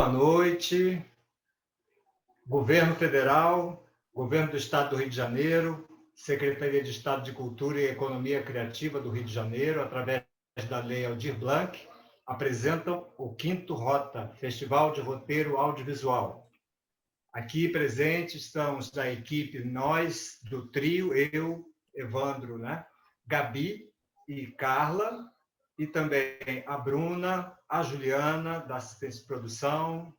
Boa noite. Governo Federal, Governo do Estado do Rio de Janeiro, Secretaria de Estado de Cultura e Economia Criativa do Rio de Janeiro, através da Lei Aldir Blanc, apresentam o 5º Rota, Festival de Roteiro Audiovisual. Aqui presentes estamos da equipe, nós, do trio, eu, Evandro, Gabi e Carla, e também a Bruna, a Juliana, da assistência de produção.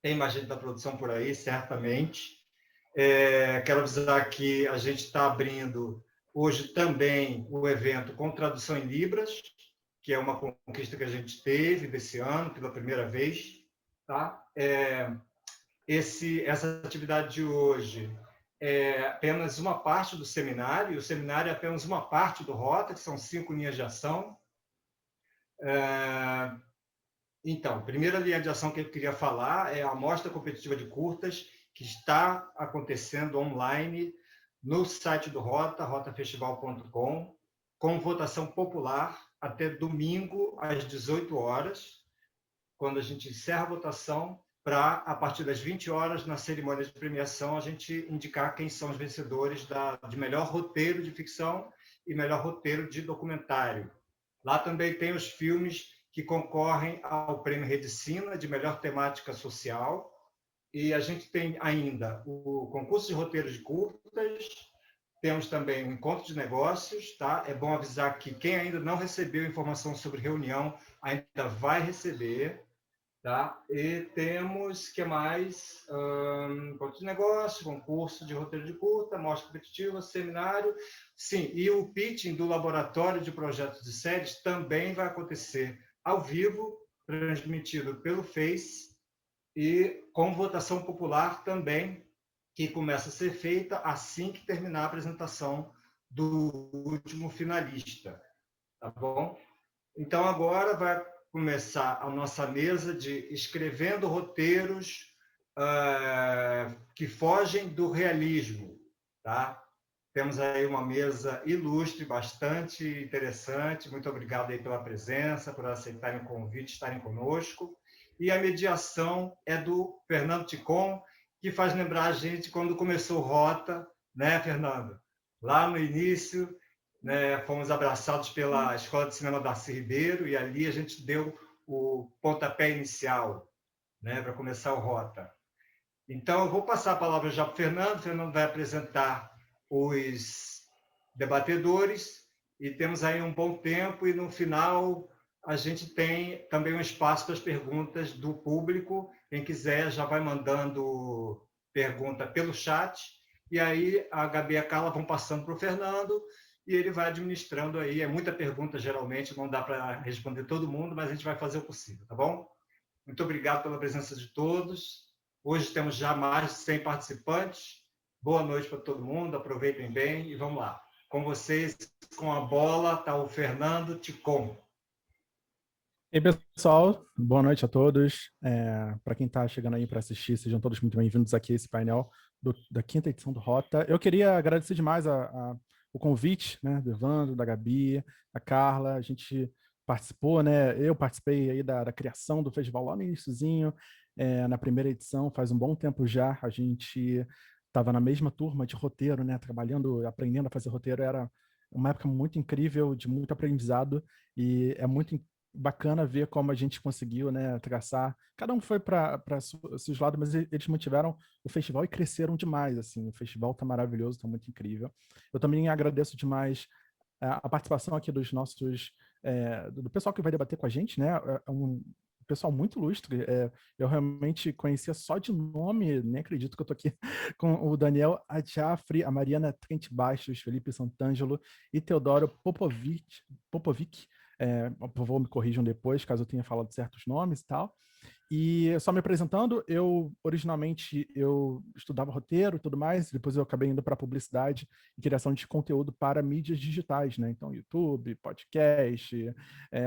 Tem mais gente da produção por aí, certamente. Quero avisar que a gente está abrindo hoje também o evento com tradução em Libras, que é uma conquista que a gente teve desse ano, pela primeira vez. Tá? Essa atividade de hoje é apenas uma parte do seminário, e o seminário é apenas uma parte do Rota, que são 5 linhas de ação. Então, a primeira linha de ação que eu queria falar é a Mostra Competitiva de Curtas, que está acontecendo online no site do Rota, rotafestival.com, com votação popular até domingo às 18 horas, quando a gente encerra a votação, para, a partir das 20 horas, na cerimônia de premiação, a gente indicar quem são os vencedores de melhor roteiro de ficção e melhor roteiro de documentário. Lá também tem os filmes que concorrem ao Prêmio Redicina de melhor temática social, e a gente tem ainda o concurso de roteiro de curtas, temos também o encontro de negócios, tá? É bom avisar que quem ainda não recebeu informação sobre reunião ainda vai receber, tá? E temos, que mais? Encontro de negócios, concurso de roteiro de curta, mostra competitiva, seminário. Sim, e o pitching do Laboratório de Projetos de Séries também vai acontecer ao vivo, transmitido pelo Face, e com votação popular também, que começa a ser feita assim que terminar a apresentação do último finalista. Tá bom? Então, agora vai começar a nossa mesa de escrevendo roteiros que fogem do realismo. Tá? Temos aí uma mesa ilustre, bastante interessante. Muito obrigado aí pela presença, por aceitarem o convite, estarem conosco. E a mediação é do Fernando Ticon, que faz lembrar a gente quando começou o Rota, né, Fernando? Lá no início, né, fomos abraçados pela Escola de Cinema Darcy Ribeiro, e ali a gente deu o pontapé inicial, né, para começar o Rota. Então, eu vou passar a palavra já para o Fernando. O Fernando vai apresentar os debatedores, e temos aí um bom tempo, e no final a gente tem também um espaço para as perguntas do público. Quem quiser já vai mandando pergunta pelo chat, e aí a Gabi e a Carla vão passando para o Fernando, e ele vai administrando aí. É muita pergunta, geralmente, não dá para responder todo mundo, mas a gente vai fazer o possível, tá bom? Muito obrigado pela presença de todos. Hoje temos já mais de 100 participantes. Boa noite para todo mundo, aproveitem bem e vamos lá. Com vocês, com a bola, está o Fernando Ticon. E aí, pessoal, boa noite a todos. Para quem está chegando aí para assistir, sejam todos muito bem-vindos aqui a esse painel da 5ª edição do Rota. Eu queria agradecer demais o convite, né, do Evandro, da Gabi, da Carla. A gente participou, né? Eu participei aí da criação do festival lá no iniciozinho, na primeira edição, faz um bom tempo já. A gente estava na mesma turma de roteiro, né, trabalhando, aprendendo a fazer roteiro. Era uma época muito incrível, de muito aprendizado, e é muito bacana ver como a gente conseguiu, né, traçar. Cada um foi para seus lados, mas eles mantiveram o festival e cresceram demais. Assim, o festival está maravilhoso, está muito incrível. Eu também agradeço demais a participação aqui dos nossos, do pessoal que vai debater com a gente, né? É um pessoal muito ilustre. Eu realmente conhecia só de nome, nem acredito que eu tô aqui com o Daniel Adjafri, a Mariana Trent Baixos, Felipe Santangelo e Teodoro Popovic. Por favor, me corrijam depois, caso eu tenha falado certos nomes e tal. E só me apresentando, originalmente eu estudava roteiro e tudo mais, depois eu acabei indo para publicidade e criação de conteúdo para mídias digitais, né? Então, YouTube, podcast,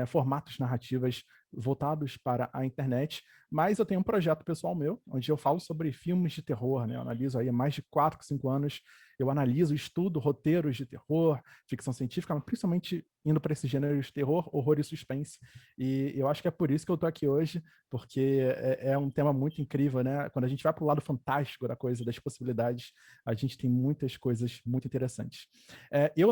formatos narrativas voltados para a internet. Mas eu tenho um projeto pessoal meu, onde eu falo sobre filmes de terror, né? Eu analiso aí há mais de 4, 5 anos, eu analiso, estudo roteiros de terror, ficção científica, mas principalmente indo para esses gêneros de terror, horror e suspense. E eu acho que é por isso que eu estou aqui hoje, porque porque é um tema muito incrível, né? Quando a gente vai para o lado fantástico da coisa, das possibilidades, a gente tem muitas coisas muito interessantes.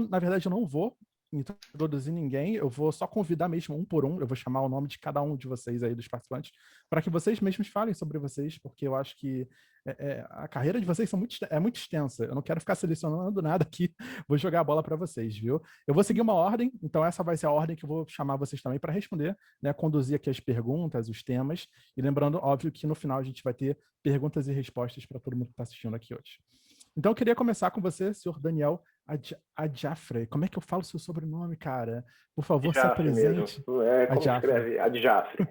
Na verdade, eu não vou introduzir ninguém, eu vou só convidar mesmo um por um, eu vou chamar o nome de cada um de vocês aí, dos participantes, para que vocês mesmos falem sobre vocês, porque eu acho que a carreira de vocês é muito extensa, eu não quero ficar selecionando nada aqui, vou jogar a bola para vocês, viu? Eu vou seguir uma ordem, então essa vai ser a ordem que eu vou chamar vocês também para responder, né, conduzir aqui as perguntas, os temas, e lembrando, óbvio, que no final a gente vai ter perguntas e respostas para todo mundo que está assistindo aqui hoje. Então, eu queria começar com você, senhor Daniel Adjafre. Como é que eu falo seu sobrenome, cara? Por favor, se apresente. Mesmo. Como escreve? Adjafre.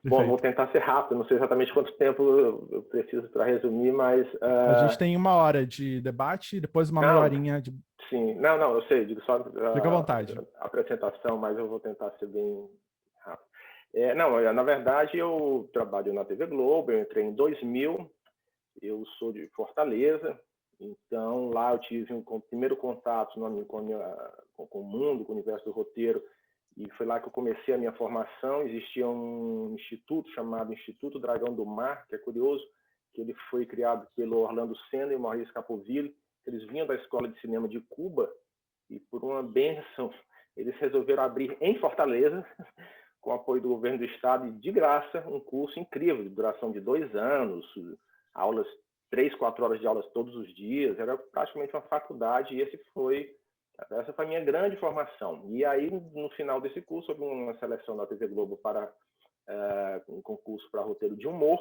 Bom, vou tentar ser rápido. Não sei exatamente quanto tempo eu preciso para resumir, mas... A gente tem 1 hora de debate e depois uma meia horinha de... Sim. Não, eu sei. Digo só Fica à vontade. A apresentação, mas eu vou tentar ser bem rápido. Na verdade, eu trabalho na TV Globo. Eu entrei em 2000. Eu sou de Fortaleza. Então, lá eu tive um primeiro contato com o mundo, com o universo do roteiro, e foi lá que eu comecei a minha formação. Existia um instituto chamado Instituto Dragão do Mar, que é curioso, que ele foi criado pelo Orlando Senna e o Maurice Capoville. Eles vinham da Escola de Cinema de Cuba, e por uma bênção, eles resolveram abrir em Fortaleza, com o apoio do governo do estado, e de graça, um curso incrível, de duração de 2 anos, aulas 3, 4 horas de aulas todos os dias, era praticamente uma faculdade, e essa foi a minha grande formação. E aí, no final desse curso, houve uma seleção da TV Globo para um concurso para roteiro de humor,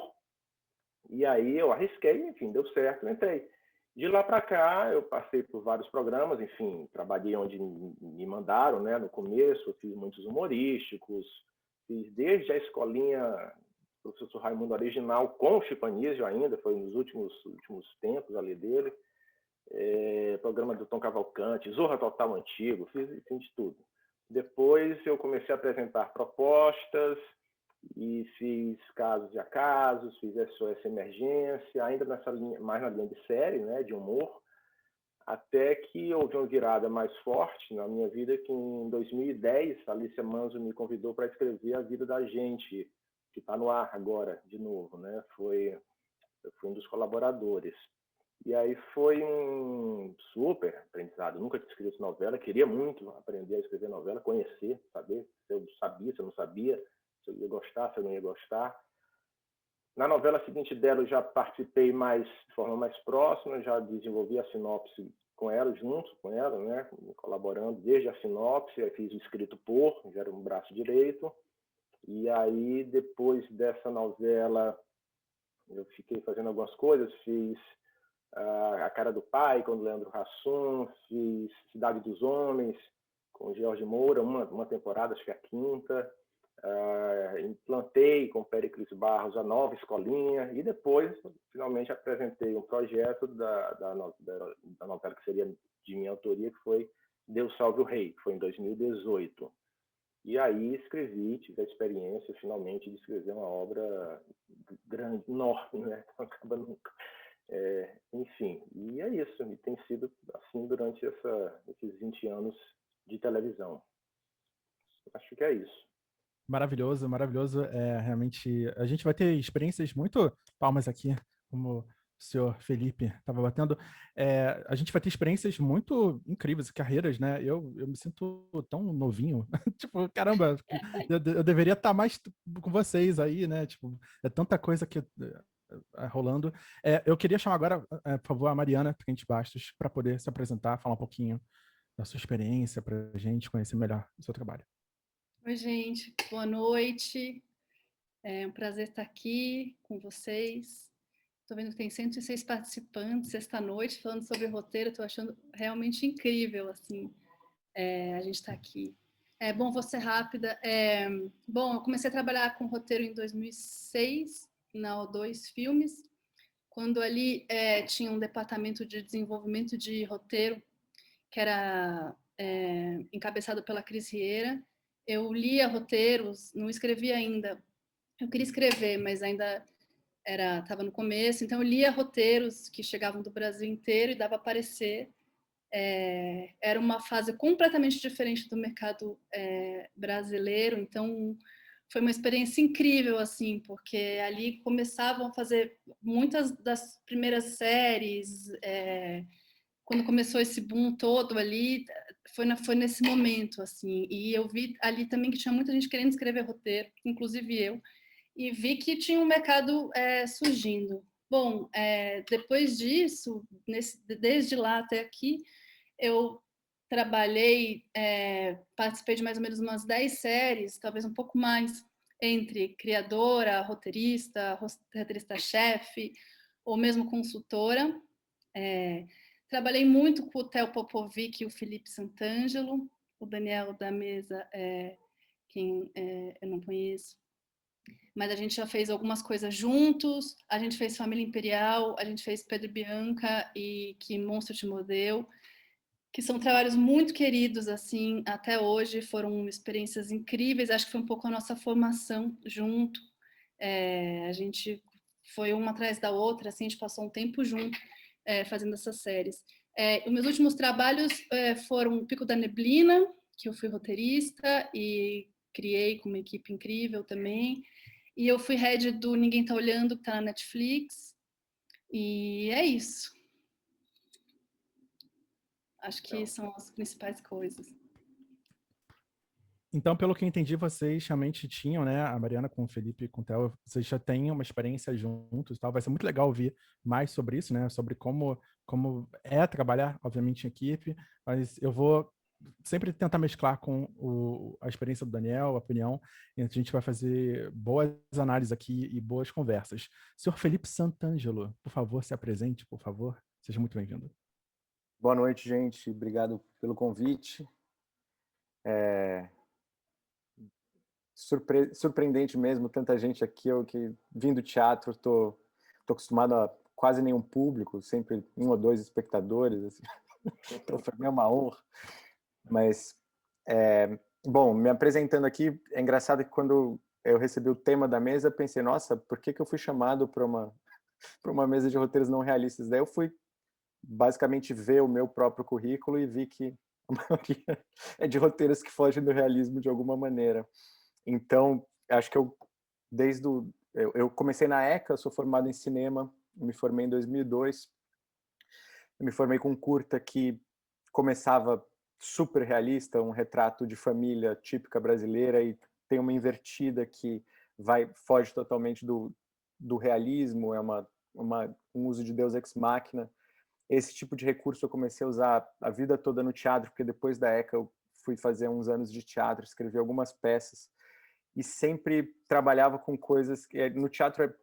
e aí eu arrisquei, enfim, deu certo, entrei. De lá para cá, eu passei por vários programas, enfim, trabalhei onde me mandaram, né? No começo, eu fiz muitos humorísticos, fiz desde a escolinha Professor Raimundo Original, com o Chico Anísio ainda, foi nos últimos tempos ali dele, programa do Tom Cavalcante, Zorra Total antigo, fiz de tudo. Depois eu comecei a apresentar propostas e fiz Casos e Acasos, fiz SOS Emergência, ainda nessa linha, mais na linha de série, né, de humor, até que houve uma virada mais forte na minha vida, que em 2010 a Alicia Manzo me convidou para escrever A Vida da Gente, que está no ar agora, de novo, né? Eu fui um dos colaboradores. E aí foi um super aprendizado. Eu nunca tinha escrito novela, queria muito aprender a escrever novela, conhecer, saber se eu sabia, se eu não sabia, se eu ia gostar, se eu não ia gostar. Na novela seguinte dela, eu já participei de forma mais próxima, já desenvolvi a sinopse com ela, junto com ela, né? Colaborando desde a sinopse, aí fiz o escrito por, já era um braço direito. E aí, depois dessa novela, eu fiquei fazendo algumas coisas, fiz A Cara do Pai, com o Leandro Hassum, fiz Cidade dos Homens, com o Jorge Moura, uma temporada, acho que a 5ª. Implantei com o Péricles Barros a nova escolinha, e depois, finalmente, apresentei um projeto da novela que seria de minha autoria, que foi Deus Salve o Rei, que foi em 2018. E aí tive a experiência, finalmente, de escrever uma obra grande, enorme, né? Não acaba nunca. Enfim, e é isso. E tem sido assim durante esses 20 anos de televisão. Acho que é isso. Maravilhoso, maravilhoso. Realmente, a gente vai ter experiências muito... Palmas aqui, como o senhor Felipe estava batendo. A gente vai ter experiências muito incríveis, carreiras, né? Eu me sinto tão novinho. Tipo, caramba, eu deveria estar mais com vocês aí, né? Tipo, é tanta coisa que rolando. Eu queria chamar agora, por favor, a Mariana Trent Bastos, para poder se apresentar, falar um pouquinho da sua experiência, para a gente conhecer melhor o seu trabalho. Oi, gente. Boa noite. É um prazer estar aqui com vocês. Estou vendo que tem 106 participantes esta noite falando sobre roteiro. Estou achando realmente incrível, assim, a gente estar aqui. Bom, vou ser rápida. Bom, eu comecei a trabalhar com roteiro em 2006, na O2 Filmes, quando ali tinha um departamento de desenvolvimento de roteiro, que era encabeçado pela Cris Rieira. Eu lia roteiros, não escrevia ainda. Eu queria escrever, mas ainda estava no começo. Então, eu lia roteiros que chegavam do Brasil inteiro e dava a parecer. Era uma fase completamente diferente do mercado brasileiro. Então, foi uma experiência incrível, assim, porque ali começavam a fazer muitas das primeiras séries, quando começou esse boom todo ali, foi nesse momento, assim, e eu vi ali também que tinha muita gente querendo escrever roteiro, inclusive eu, e vi que tinha um mercado surgindo. Bom, depois disso, desde lá até aqui, eu trabalhei, participei de mais ou menos umas 10 séries, talvez um pouco mais, entre criadora, roteirista-chefe, ou mesmo consultora. Trabalhei muito com o Theo Popovic e o Felipe Santangelo, o Daniel da Mesa, quem eu não conheço, mas a gente já fez algumas coisas juntos, a gente fez Família Imperial, a gente fez Pedro e Bianca e Que Monstro Te Mordeu, que são trabalhos muito queridos, assim, até hoje, foram experiências incríveis, acho que foi um pouco a nossa formação junto, a gente foi uma atrás da outra, assim, a gente passou um tempo junto fazendo essas séries. Os meus últimos trabalhos foram Pico da Neblina, que eu fui roteirista e criei com uma equipe incrível também, e eu fui head do Ninguém Tá Olhando, que tá na Netflix, e é isso. Acho que são as principais coisas. Então, pelo que eu entendi, vocês realmente tinham, né, a Mariana com o Felipe e com o Theo, vocês já têm uma experiência juntos e tal. Vai ser muito legal ouvir mais sobre isso, né, sobre como é trabalhar, obviamente, em equipe, mas eu vou sempre tentar mesclar com a experiência do Daniel, a opinião, e a gente vai fazer boas análises aqui e boas conversas. Senhor Felipe Santangelo, por favor, se apresente, por favor. Seja muito bem-vindo. Boa noite, gente. Obrigado pelo convite. Surpreendente mesmo, tanta gente aqui. Eu que vim do teatro, tô acostumado a quase nenhum público, sempre 1 ou 2 espectadores. Assim. Então foi uma honra. Mas, bom, me apresentando aqui, é engraçado que quando eu recebi o tema da mesa, pensei, nossa, por que eu fui chamado para uma mesa de roteiros não realistas? Daí eu fui basicamente ver o meu próprio currículo e vi que a maioria é de roteiros que fogem do realismo de alguma maneira. Então, acho que eu comecei na ECA, sou formado em cinema, me formei em 2002. Eu me formei com um curta que começava super realista, um retrato de família típica brasileira, e tem uma invertida que foge totalmente do realismo, é um uso de Deus ex machina. Esse tipo de recurso eu comecei a usar a vida toda no teatro, porque depois da ECA eu fui fazer uns anos de teatro, escrevi algumas peças, e sempre trabalhava com coisas que no teatro é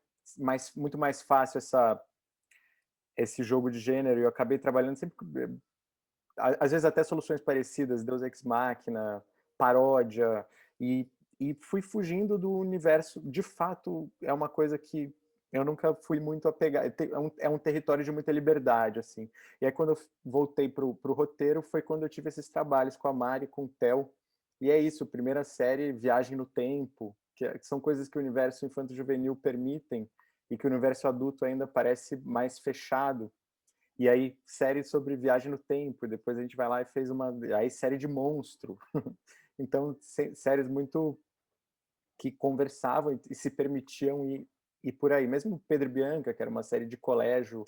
muito mais fácil esse jogo de gênero, e eu acabei trabalhando sempre, às vezes até soluções parecidas, Deus ex machina, paródia, e fui fugindo do universo. De fato, é uma coisa que eu nunca fui muito apegado, é um território de muita liberdade, assim. E aí quando eu voltei pro roteiro, foi quando eu tive esses trabalhos com a Mari, com o Theo, e é isso, primeira série, Viagem no Tempo, que são coisas que o universo infanto-juvenil permitem, e que o universo adulto ainda parece mais fechado. E aí, série sobre viagem no tempo, e depois a gente vai lá e fez série de monstro. Então, séries muito que conversavam e se permitiam ir por aí. Mesmo Pedro e Bianca, que era uma série de colégio,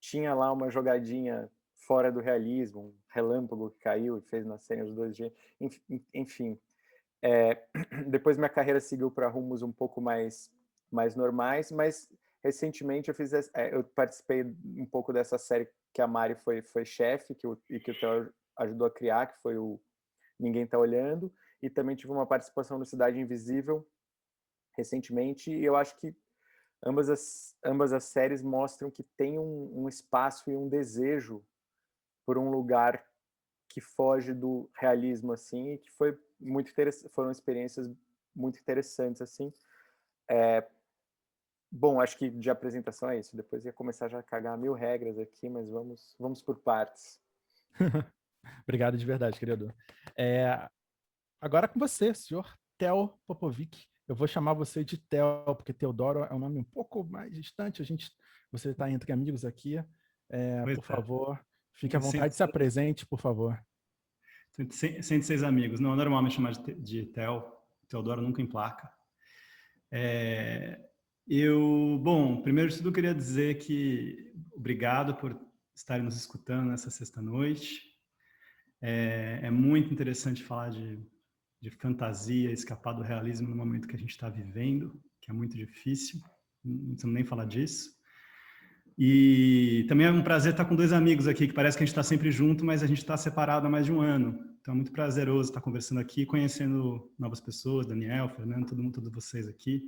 tinha lá uma jogadinha fora do realismo, um relâmpago que caiu e fez nascerem os dois gêmeos. Enfim, depois minha carreira seguiu para rumos um pouco mais normais, mas recentemente eu participei um pouco dessa série que a Mari foi chefe, e que o Theo ajudou a criar, que foi o Ninguém Tá Olhando, e também tive uma participação no Cidade Invisível recentemente, e eu acho que ambas as séries mostram que tem um espaço e um desejo por um lugar que foge do realismo, assim, e que foram experiências muito interessantes, assim. Bom, acho que de apresentação é isso. Depois ia começar já a cagar 1000 regras aqui, mas vamos por partes. Obrigado de verdade, querido. Agora com você, senhor Theo Popovic. Eu vou chamar você de Theo, porque Teodoro é um nome um pouco mais distante. Você está entre amigos aqui. Por favor, fique à vontade, se apresente, por favor. 106 amigos. Não, normalmente chamar de Theo. Teodoro nunca emplaca. Bom, primeiro de tudo, eu queria dizer que obrigado por estarem nos escutando nessa sexta-noite. É muito interessante falar de fantasia, escapar do realismo no momento que a gente está vivendo, que é muito difícil, não precisamos nem falar disso. E também é um prazer estar com dois amigos aqui, que parece que a gente está sempre junto, mas a gente está separado há mais de um ano. Então é muito prazeroso estar conversando aqui, conhecendo novas pessoas, Daniel, Fernando, todo mundo, todos vocês aqui.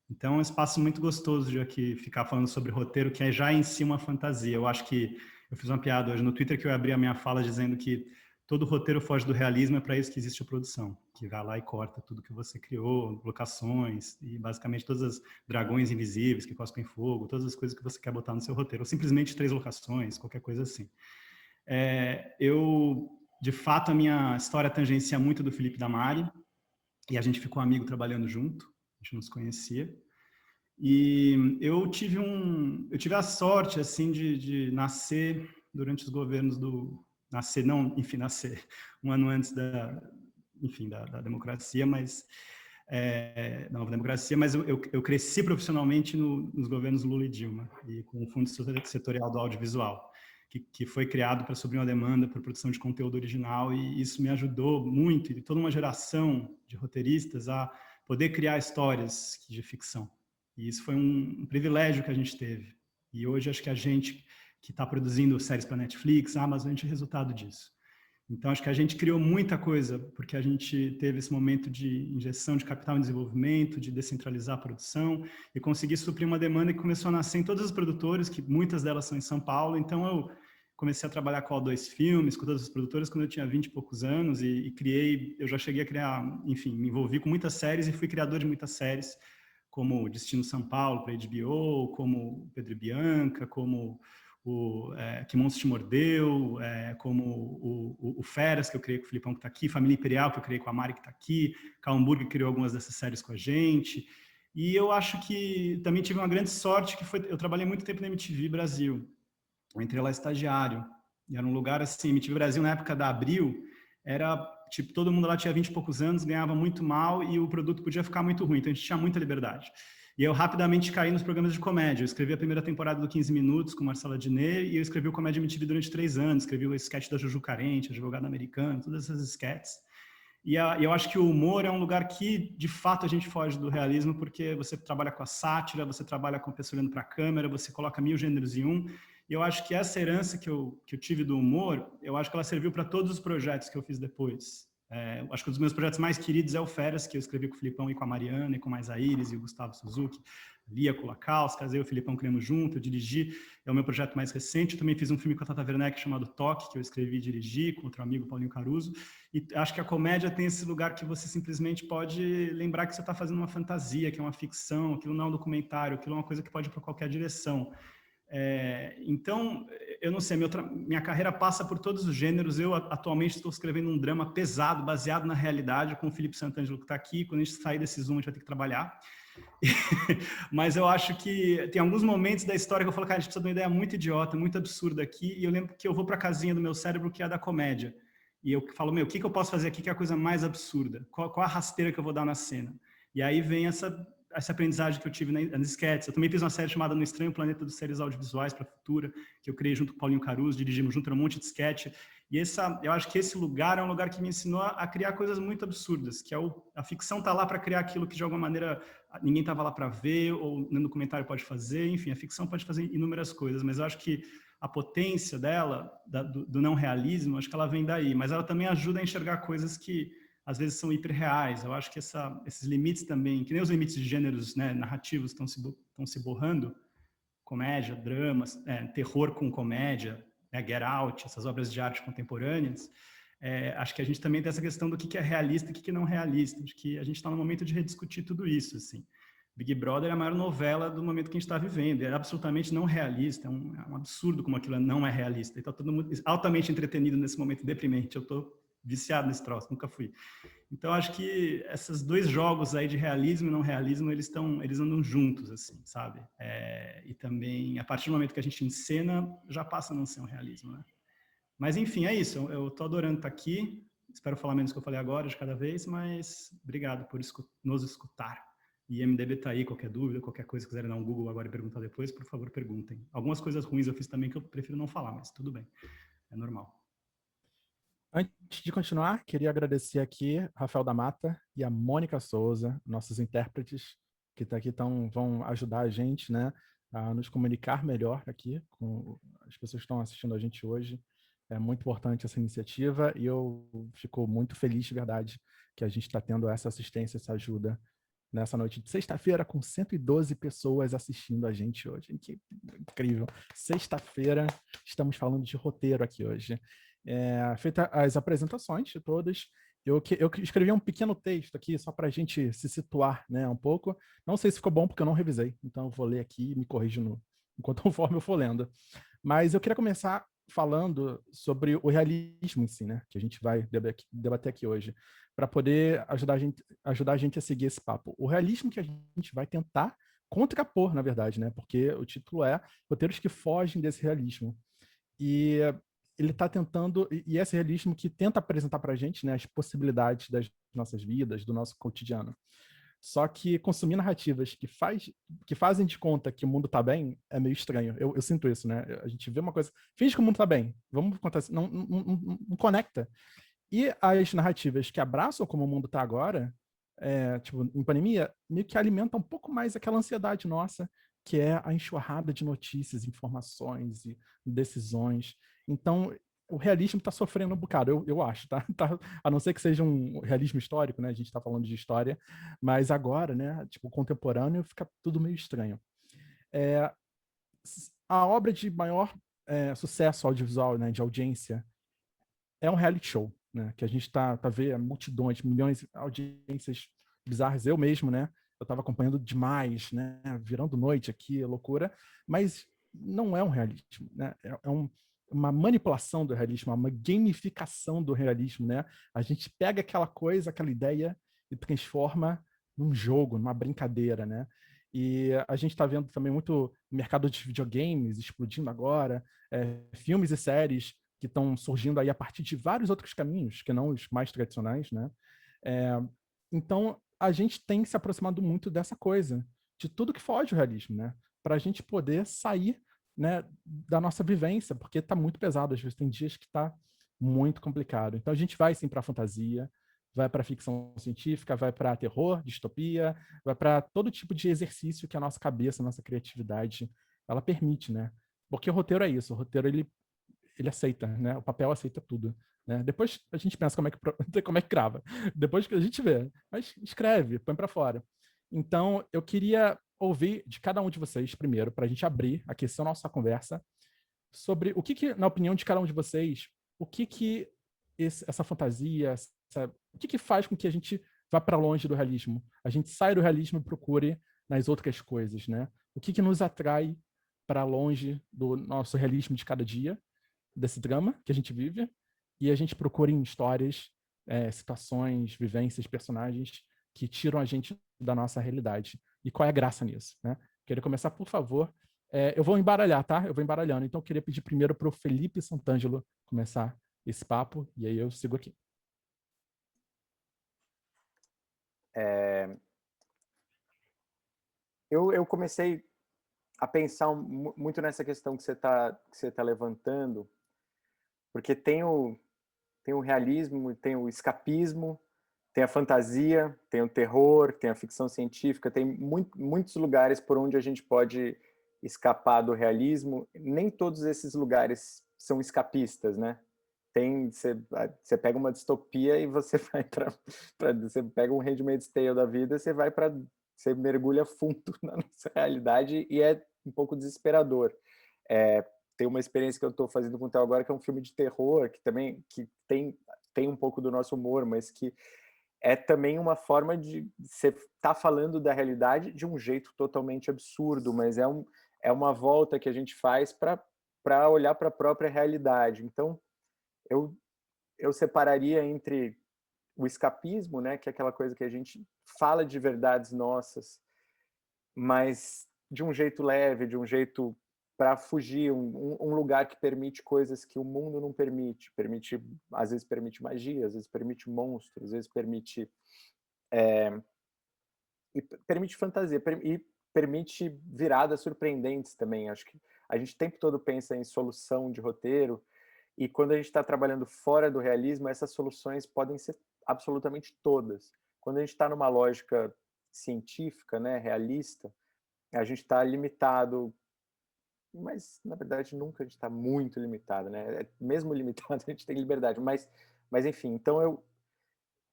Então é um espaço muito gostoso de aqui ficar falando sobre roteiro, que é já em si uma fantasia. Eu acho que eu fiz uma piada hoje no Twitter que eu abri a minha fala dizendo que todo roteiro foge do realismo, é para isso que existe a produção, que vai lá e corta tudo que você criou, locações e basicamente todas as dragões invisíveis que cospem fogo, todas as coisas que você quer botar no seu roteiro, ou simplesmente 3 locações, qualquer coisa assim. De fato, a minha história tangencia muito do Felipe Damari, e a gente ficou amigo trabalhando junto, a gente não se conhecia. E eu tive a sorte assim de nascer durante os governos nascer um ano antes da democracia, da nova democracia, mas eu cresci profissionalmente nos governos Lula e Dilma, e com o Fundo Setorial do Audiovisual, que foi criado para suprir uma demanda por produção de conteúdo original, e isso me ajudou muito, e toda uma geração de roteiristas a poder criar histórias de ficção. E isso foi um privilégio que a gente teve. E hoje acho que a gente que está produzindo séries para Netflix, Amazon, a gente é resultado disso. Então acho que a gente criou muita coisa, porque a gente teve esse momento de injeção de capital em desenvolvimento, de descentralizar a produção, e conseguir suprir uma demanda que começou a nascer em todas as produtoras, que muitas delas são em São Paulo. Então eu comecei a trabalhar com O2 Filmes, com todas as produtoras, quando eu tinha 20 e poucos anos, e eu já cheguei a criar, enfim, me envolvi com muitas séries e fui criador de muitas séries, como Destino São Paulo para HBO, como Pedro e Bianca, como Que Monstro Te Mordeu, como o Feras, que eu criei com o Filipão, que está aqui, Família Imperial, que eu criei com a Mari, que está aqui, Calhamburg, que criou algumas dessas séries com a gente. E eu acho que também tive uma grande sorte, eu trabalhei muito tempo na MTV Brasil. Eu entrei lá estagiário, e era um lugar assim, MTV Brasil, na época da Abril, era tipo, todo mundo lá tinha 20 e poucos anos, ganhava muito mal e o produto podia ficar muito ruim, então a gente tinha muita liberdade. E eu rapidamente caí nos programas de comédia. Eu escrevi a primeira temporada do 15 Minutos com Marcela Diné, e eu escrevi o Comédia MTV durante 3 anos, escrevi o sketch da Juju Carente, Advogado Americano, todas essas sketches. E eu acho que o humor é um lugar que, de fato, a gente foge do realismo, porque você trabalha com a sátira, você trabalha com a pessoa olhando para a câmera, você coloca 1000 gêneros em um. E eu acho que essa herança que eu tive do humor, eu acho que ela serviu para todos os projetos que eu fiz depois. Eu acho que um dos meus projetos mais queridos é o Feras, que eu escrevi com o Filipão e com a Mariana, e com mais a Iris e o Gustavo Suzuki, Lia Kulakauskas, eu e o Filipão criamos junto, eu dirigi, é o meu projeto mais recente. Eu também fiz um filme com a Tata Werneck chamado Toque, que eu escrevi e dirigi, com outro amigo, Paulinho Caruso. E acho que a comédia tem esse lugar que você simplesmente pode lembrar que você está fazendo uma fantasia, que é uma ficção, aquilo não é um documentário, aquilo é uma coisa que pode ir para qualquer direção. Então, eu não sei, minha carreira passa por todos os gêneros. Eu atualmente estou escrevendo um drama pesado, baseado na realidade, com o Felipe Santangelo, que está aqui. Quando a gente sair desse Zoom, a gente vai ter que trabalhar. Mas eu acho que tem alguns momentos da história que eu falo, cara, a gente precisa de uma ideia muito idiota, muito absurda aqui, e eu lembro que eu vou para a casinha do meu cérebro, que é a da comédia, e eu falo, o que eu posso fazer aqui que é a coisa mais absurda? Qual a rasteira que eu vou dar na cena? E aí vem essa aprendizagem que eu tive nas sketches. Eu também fiz uma série chamada No Estranho Planeta dos Seres Audiovisuais para a Futura, que eu criei junto com o Paulinho Caruso, dirigimos junto, era um monte de sketch. E eu acho que esse lugar é um lugar que me ensinou a criar coisas muito absurdas, que a ficção tá lá para criar aquilo que de alguma maneira ninguém estava lá para ver, ou no documentário pode fazer, enfim, a ficção pode fazer inúmeras coisas, mas eu acho que a potência dela, do não realismo, acho que ela vem daí, mas ela também ajuda a enxergar coisas que às vezes são hiperreais. Eu acho que esses limites também, que nem os limites de gêneros, né, narrativos estão se borrando, comédia, dramas, terror com comédia, Get Out, essas obras de arte contemporâneas, acho que a gente também tem essa questão do que é realista e o que não é realista, de que a gente está no momento de rediscutir tudo isso, assim. Big Brother é a maior novela do momento que a gente está vivendo, é absolutamente não realista, é um absurdo como aquilo não é realista, e está todo mundo altamente entretenido nesse momento deprimente. Eu estou viciado nesse troço, nunca fui. Então, acho que esses 2 jogos aí de realismo e não realismo, eles andam juntos, assim, sabe? E também, a partir do momento que a gente encena, já passa a não ser um realismo, né? Mas, enfim, é isso. Eu estou adorando estar aqui. Espero falar menos do que eu falei agora, de cada vez, mas obrigado por nos escutar. E IMDb tá aí, qualquer dúvida, qualquer coisa, se quiserem dar um Google agora e perguntar depois, por favor, perguntem. Algumas coisas ruins eu fiz também que eu prefiro não falar, mas tudo bem, é normal. Antes de continuar, queria agradecer aqui Rafael da Mata e a Mônica Souza, nossos intérpretes, que tá aqui vão ajudar a gente, né, a nos comunicar melhor aqui com as pessoas que estão assistindo a gente hoje. É muito importante essa iniciativa e eu fico muito feliz, de verdade, que a gente está tendo essa assistência, essa ajuda nessa noite de sexta-feira, com 112 pessoas assistindo a gente hoje. Que incrível. Sexta-feira, estamos falando de roteiro aqui hoje. Feita as apresentações de todas, eu escrevi um pequeno texto aqui, só para a gente se situar, né, um pouco. Não sei se ficou bom, porque eu não revisei, então eu vou ler aqui e me corrijo conforme eu for lendo. Mas eu queria começar falando sobre o realismo em si, né, que a gente vai debater aqui hoje, para poder ajudar a gente a seguir esse papo. O realismo que a gente vai tentar contrapor, na verdade, né, porque o título é Roteiros que Fogem desse Realismo. E ele está tentando, e esse realismo que tenta apresentar para a gente, né, as possibilidades das nossas vidas, do nosso cotidiano. Só que consumir narrativas que fazem de conta que o mundo está bem é meio estranho. Eu sinto isso, né? A gente vê uma coisa, finge que o mundo está bem, vamos contar assim, não conecta. E as narrativas que abraçam como o mundo está agora, tipo, em pandemia, meio que alimentam um pouco mais aquela ansiedade nossa, que é a enxurrada de notícias, informações e decisões. Então, o realismo está sofrendo um bocado, eu acho, tá? A não ser que seja um realismo histórico, né? A gente está falando de história, mas agora, né? Tipo, contemporâneo, fica tudo meio estranho. A obra de maior sucesso audiovisual, né? De audiência, é um reality show, né? Que a gente tá vendo multidões, milhões de audiências bizarras. Eu mesmo, né? Eu estava acompanhando demais, né? Virando noite aqui, loucura. Mas não é um realismo, né? Uma manipulação do realismo, uma gamificação do realismo, né? A gente pega aquela coisa, aquela ideia e transforma num jogo, numa brincadeira, né? E a gente está vendo também muito mercado de videogames explodindo agora, filmes e séries que estão surgindo aí a partir de vários outros caminhos, que não os mais tradicionais, né? Então, a gente tem se aproximado muito dessa coisa, de tudo que foge do realismo, né? Para a gente poder sair, né, da nossa vivência, porque está muito pesado, às vezes tem dias que está muito complicado. Então, a gente vai sim para a fantasia, vai para a ficção científica, vai para terror, distopia, vai para todo tipo de exercício que a nossa cabeça, a nossa criatividade, ela permite, né? Porque o roteiro é isso, o roteiro ele aceita, né? O papel aceita tudo, né? Depois a gente pensa como é que grava. Depois que a gente vê, mas escreve, põe para fora. Então, eu queria ouvir de cada um de vocês primeiro, para a gente abrir, aquecer a nossa conversa, sobre o que, na opinião de cada um de vocês, o que essa fantasia, o que faz com que a gente vá para longe do realismo? A gente sai do realismo e procure nas outras coisas, né? O que nos atrai para longe do nosso realismo de cada dia, desse drama que a gente vive, e a gente procura em histórias, situações, vivências, personagens que tiram a gente da nossa realidade. E qual é a graça nisso, né? Queria começar, por favor. Eu vou embaralhar, tá? Eu vou embaralhando. Então, eu queria pedir primeiro para o Felipe Santangelo começar esse papo, e aí eu sigo aqui. Eu comecei a pensar muito nessa questão que você tá levantando, porque tem o realismo, tem o escapismo, tem a fantasia, tem o terror, tem a ficção científica, tem muitos lugares por onde a gente pode escapar do realismo. Nem todos esses lugares são escapistas, né? Você pega uma distopia e você vai você pega um Handmaid's Tale da vida, você mergulha fundo na nossa realidade e é um pouco desesperador. Tem uma experiência que eu estou fazendo com o Theo agora, que é um filme de terror, que também tem um pouco do nosso humor, mas que é também uma forma de você estar falando da realidade de um jeito totalmente absurdo, mas é uma volta que a gente faz para olhar para a própria realidade. Então, eu separaria entre o escapismo, né, que é aquela coisa que a gente fala de verdades nossas, mas de um jeito leve, de um jeito para fugir, um lugar que permite coisas que o mundo não permite. Às vezes permite magia, às vezes permite monstros, às vezes permite e permite fantasia, e permite viradas surpreendentes também. Acho que a gente o tempo todo pensa em solução de roteiro, e quando a gente está trabalhando fora do realismo, essas soluções podem ser absolutamente todas. Quando a gente está numa lógica científica, né, realista, a gente está limitado, mas na verdade nunca a gente está muito limitado, né? Mesmo limitado a gente tem liberdade, mas enfim, então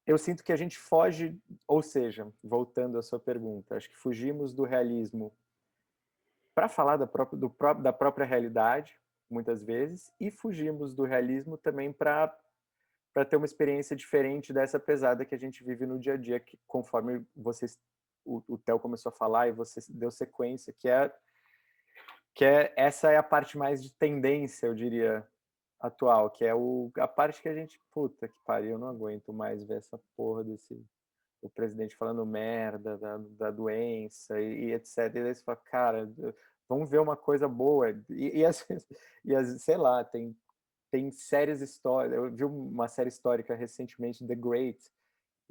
eu sinto que a gente foge, ou seja, voltando à sua pergunta, acho que fugimos do realismo para falar da própria realidade, muitas vezes, e fugimos do realismo também para ter uma experiência diferente dessa pesada que a gente vive no dia a dia, que conforme o Theo começou a falar e você deu sequência, que essa é a parte mais de tendência, eu diria, atual, que é a parte que a gente, puta que pariu, eu não aguento mais ver essa porra o presidente falando merda da doença e etc. E daí você fala, cara, vamos ver uma coisa boa. E às vezes, sei lá, tem séries históricas. Eu vi uma série histórica recentemente, The Great,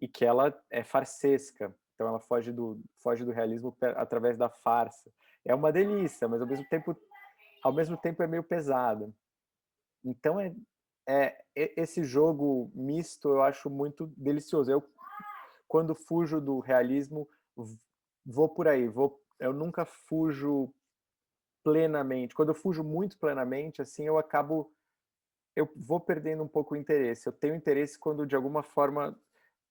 e que ela é farsesca. Então ela foge do realismo através da farsa. É uma delícia, mas ao mesmo tempo é meio pesada. Então esse jogo misto eu acho muito delicioso. Eu, quando fujo do realismo, vou por aí. Eu nunca fujo plenamente. Quando eu fujo muito plenamente, assim, eu vou perdendo um pouco o interesse. Eu tenho interesse quando, de alguma forma,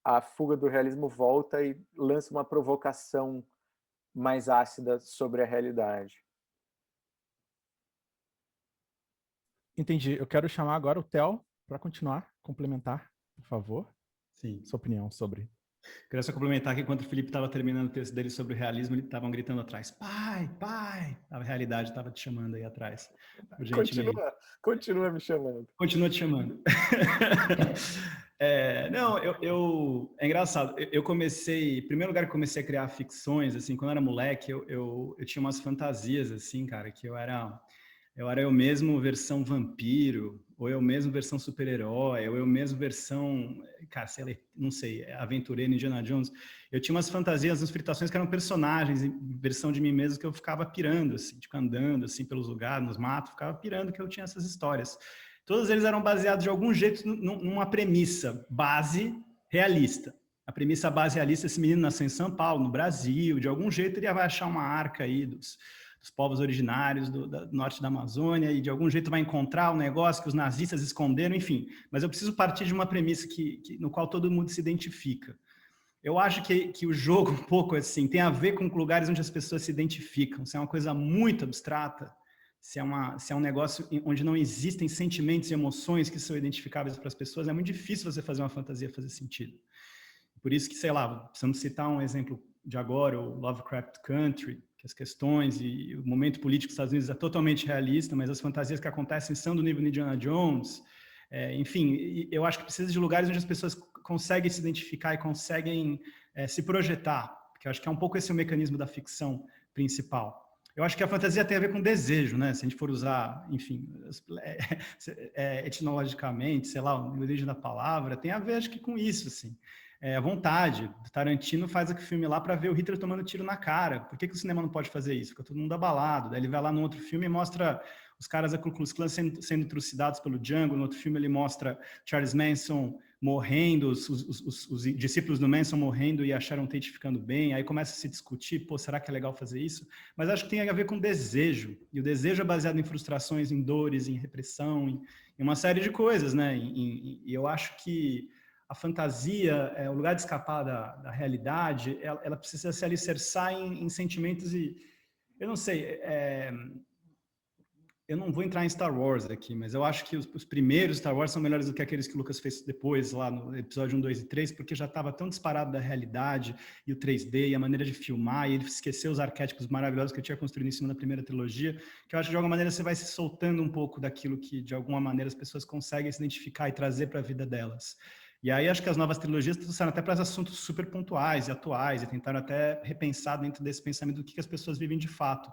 a fuga do realismo volta e lança uma provocação mais ácida sobre a realidade. Entendi. Eu quero chamar agora o Theo para continuar, complementar, por favor. Sim. Sua opinião sobre. Queria só complementar que enquanto o Felipe estava terminando o texto dele sobre o realismo, eles estavam gritando atrás, pai, pai! A realidade estava te chamando aí atrás. Continua me chamando. Continua te chamando. Não, é engraçado. Eu comecei, em primeiro lugar que comecei a criar ficções, assim, quando eu era moleque, eu tinha umas fantasias, assim, cara, que eu era eu mesmo versão vampiro, ou eu mesmo versão super-herói, ou eu mesmo versão, cara, sei lá, não sei, aventureiro, Indiana Jones. Eu tinha umas fantasias, umas fritações que eram personagens, versão de mim mesmo, que eu ficava pirando, assim, tipo, andando, assim, pelos lugares, nos matos, ficava pirando que eu tinha essas histórias. Todos eles eram baseados, de algum jeito, numa premissa base realista. A premissa base realista, esse menino nasceu em São Paulo, no Brasil, de algum jeito ele vai achar uma arca aí dos povos originários do norte da Amazônia e de algum jeito vai encontrar um negócio que os nazistas esconderam, enfim. Mas eu preciso partir de uma premissa no qual todo mundo se identifica. Eu acho que o jogo, um pouco assim, tem a ver com lugares onde as pessoas se identificam. Se é uma coisa muito abstrata, se é um negócio onde não existem sentimentos e emoções que são identificáveis para as pessoas, é muito difícil você fazer uma fantasia fazer sentido. Por isso que, sei lá, precisamos citar um exemplo de agora, o Lovecraft Country, que as questões e o momento político dos Estados Unidos é totalmente realista, mas as fantasias que acontecem são do nível de Indiana Jones. Enfim, eu acho que precisa de lugares onde as pessoas conseguem se identificar e conseguem se projetar, porque eu acho que é um pouco esse o mecanismo da ficção principal. Eu acho que a fantasia tem a ver com desejo, né? Se a gente for usar, enfim, etnologicamente, sei lá, o origem da palavra, tem a ver, acho que, com isso, assim. A vontade. Tarantino faz aquele filme lá para ver o Hitler tomando tiro na cara. Por que o cinema não pode fazer isso? Fica todo mundo abalado. Daí ele vai lá no outro filme e mostra os caras da Ku Klux Klan sendo trucidados pelo Django. No outro filme ele mostra Charles Manson morrendo, os discípulos do Manson morrendo e acharam Tate ficando bem. Aí começa a se discutir, pô, será que é legal fazer isso? Mas acho que tem a ver com desejo. E o desejo é baseado em frustrações, em dores, em repressão, em uma série de coisas, né? E eu acho que a fantasia, o lugar de escapar da realidade, ela precisa se alicerçar em sentimentos e... Eu não sei, eu não vou entrar em Star Wars aqui, mas eu acho que os primeiros Star Wars são melhores do que aqueles que o Lucas fez depois, lá no episódio 1, 2 e 3, porque já estava tão disparado da realidade, e o 3D, e a maneira de filmar, e ele esqueceu os arquétipos maravilhosos que eu tinha construído em cima da primeira trilogia, que eu acho que de alguma maneira você vai se soltando um pouco daquilo que, de alguma maneira, as pessoas conseguem se identificar e trazer para a vida delas. E aí acho que as novas trilogias trouxeram até para assuntos super pontuais e atuais, e tentaram até repensar dentro desse pensamento do que as pessoas vivem de fato.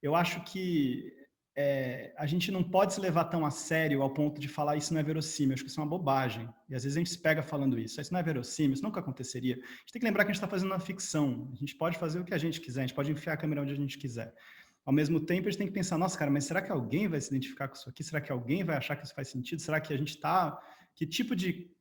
Eu acho que a gente não pode se levar tão a sério ao ponto de falar isso não é verossímil. Acho que isso é uma bobagem. E às vezes a gente se pega falando isso. Isso não é verossímil, isso nunca aconteceria. A gente tem que lembrar que a gente está fazendo uma ficção. A gente pode fazer o que a gente quiser, a gente pode enfiar a câmera onde a gente quiser. Ao mesmo tempo, a gente tem que pensar, nossa, cara, mas será que alguém vai se identificar com isso aqui? Será que alguém vai achar que isso faz sentido? Será que a gente está... Que tipo de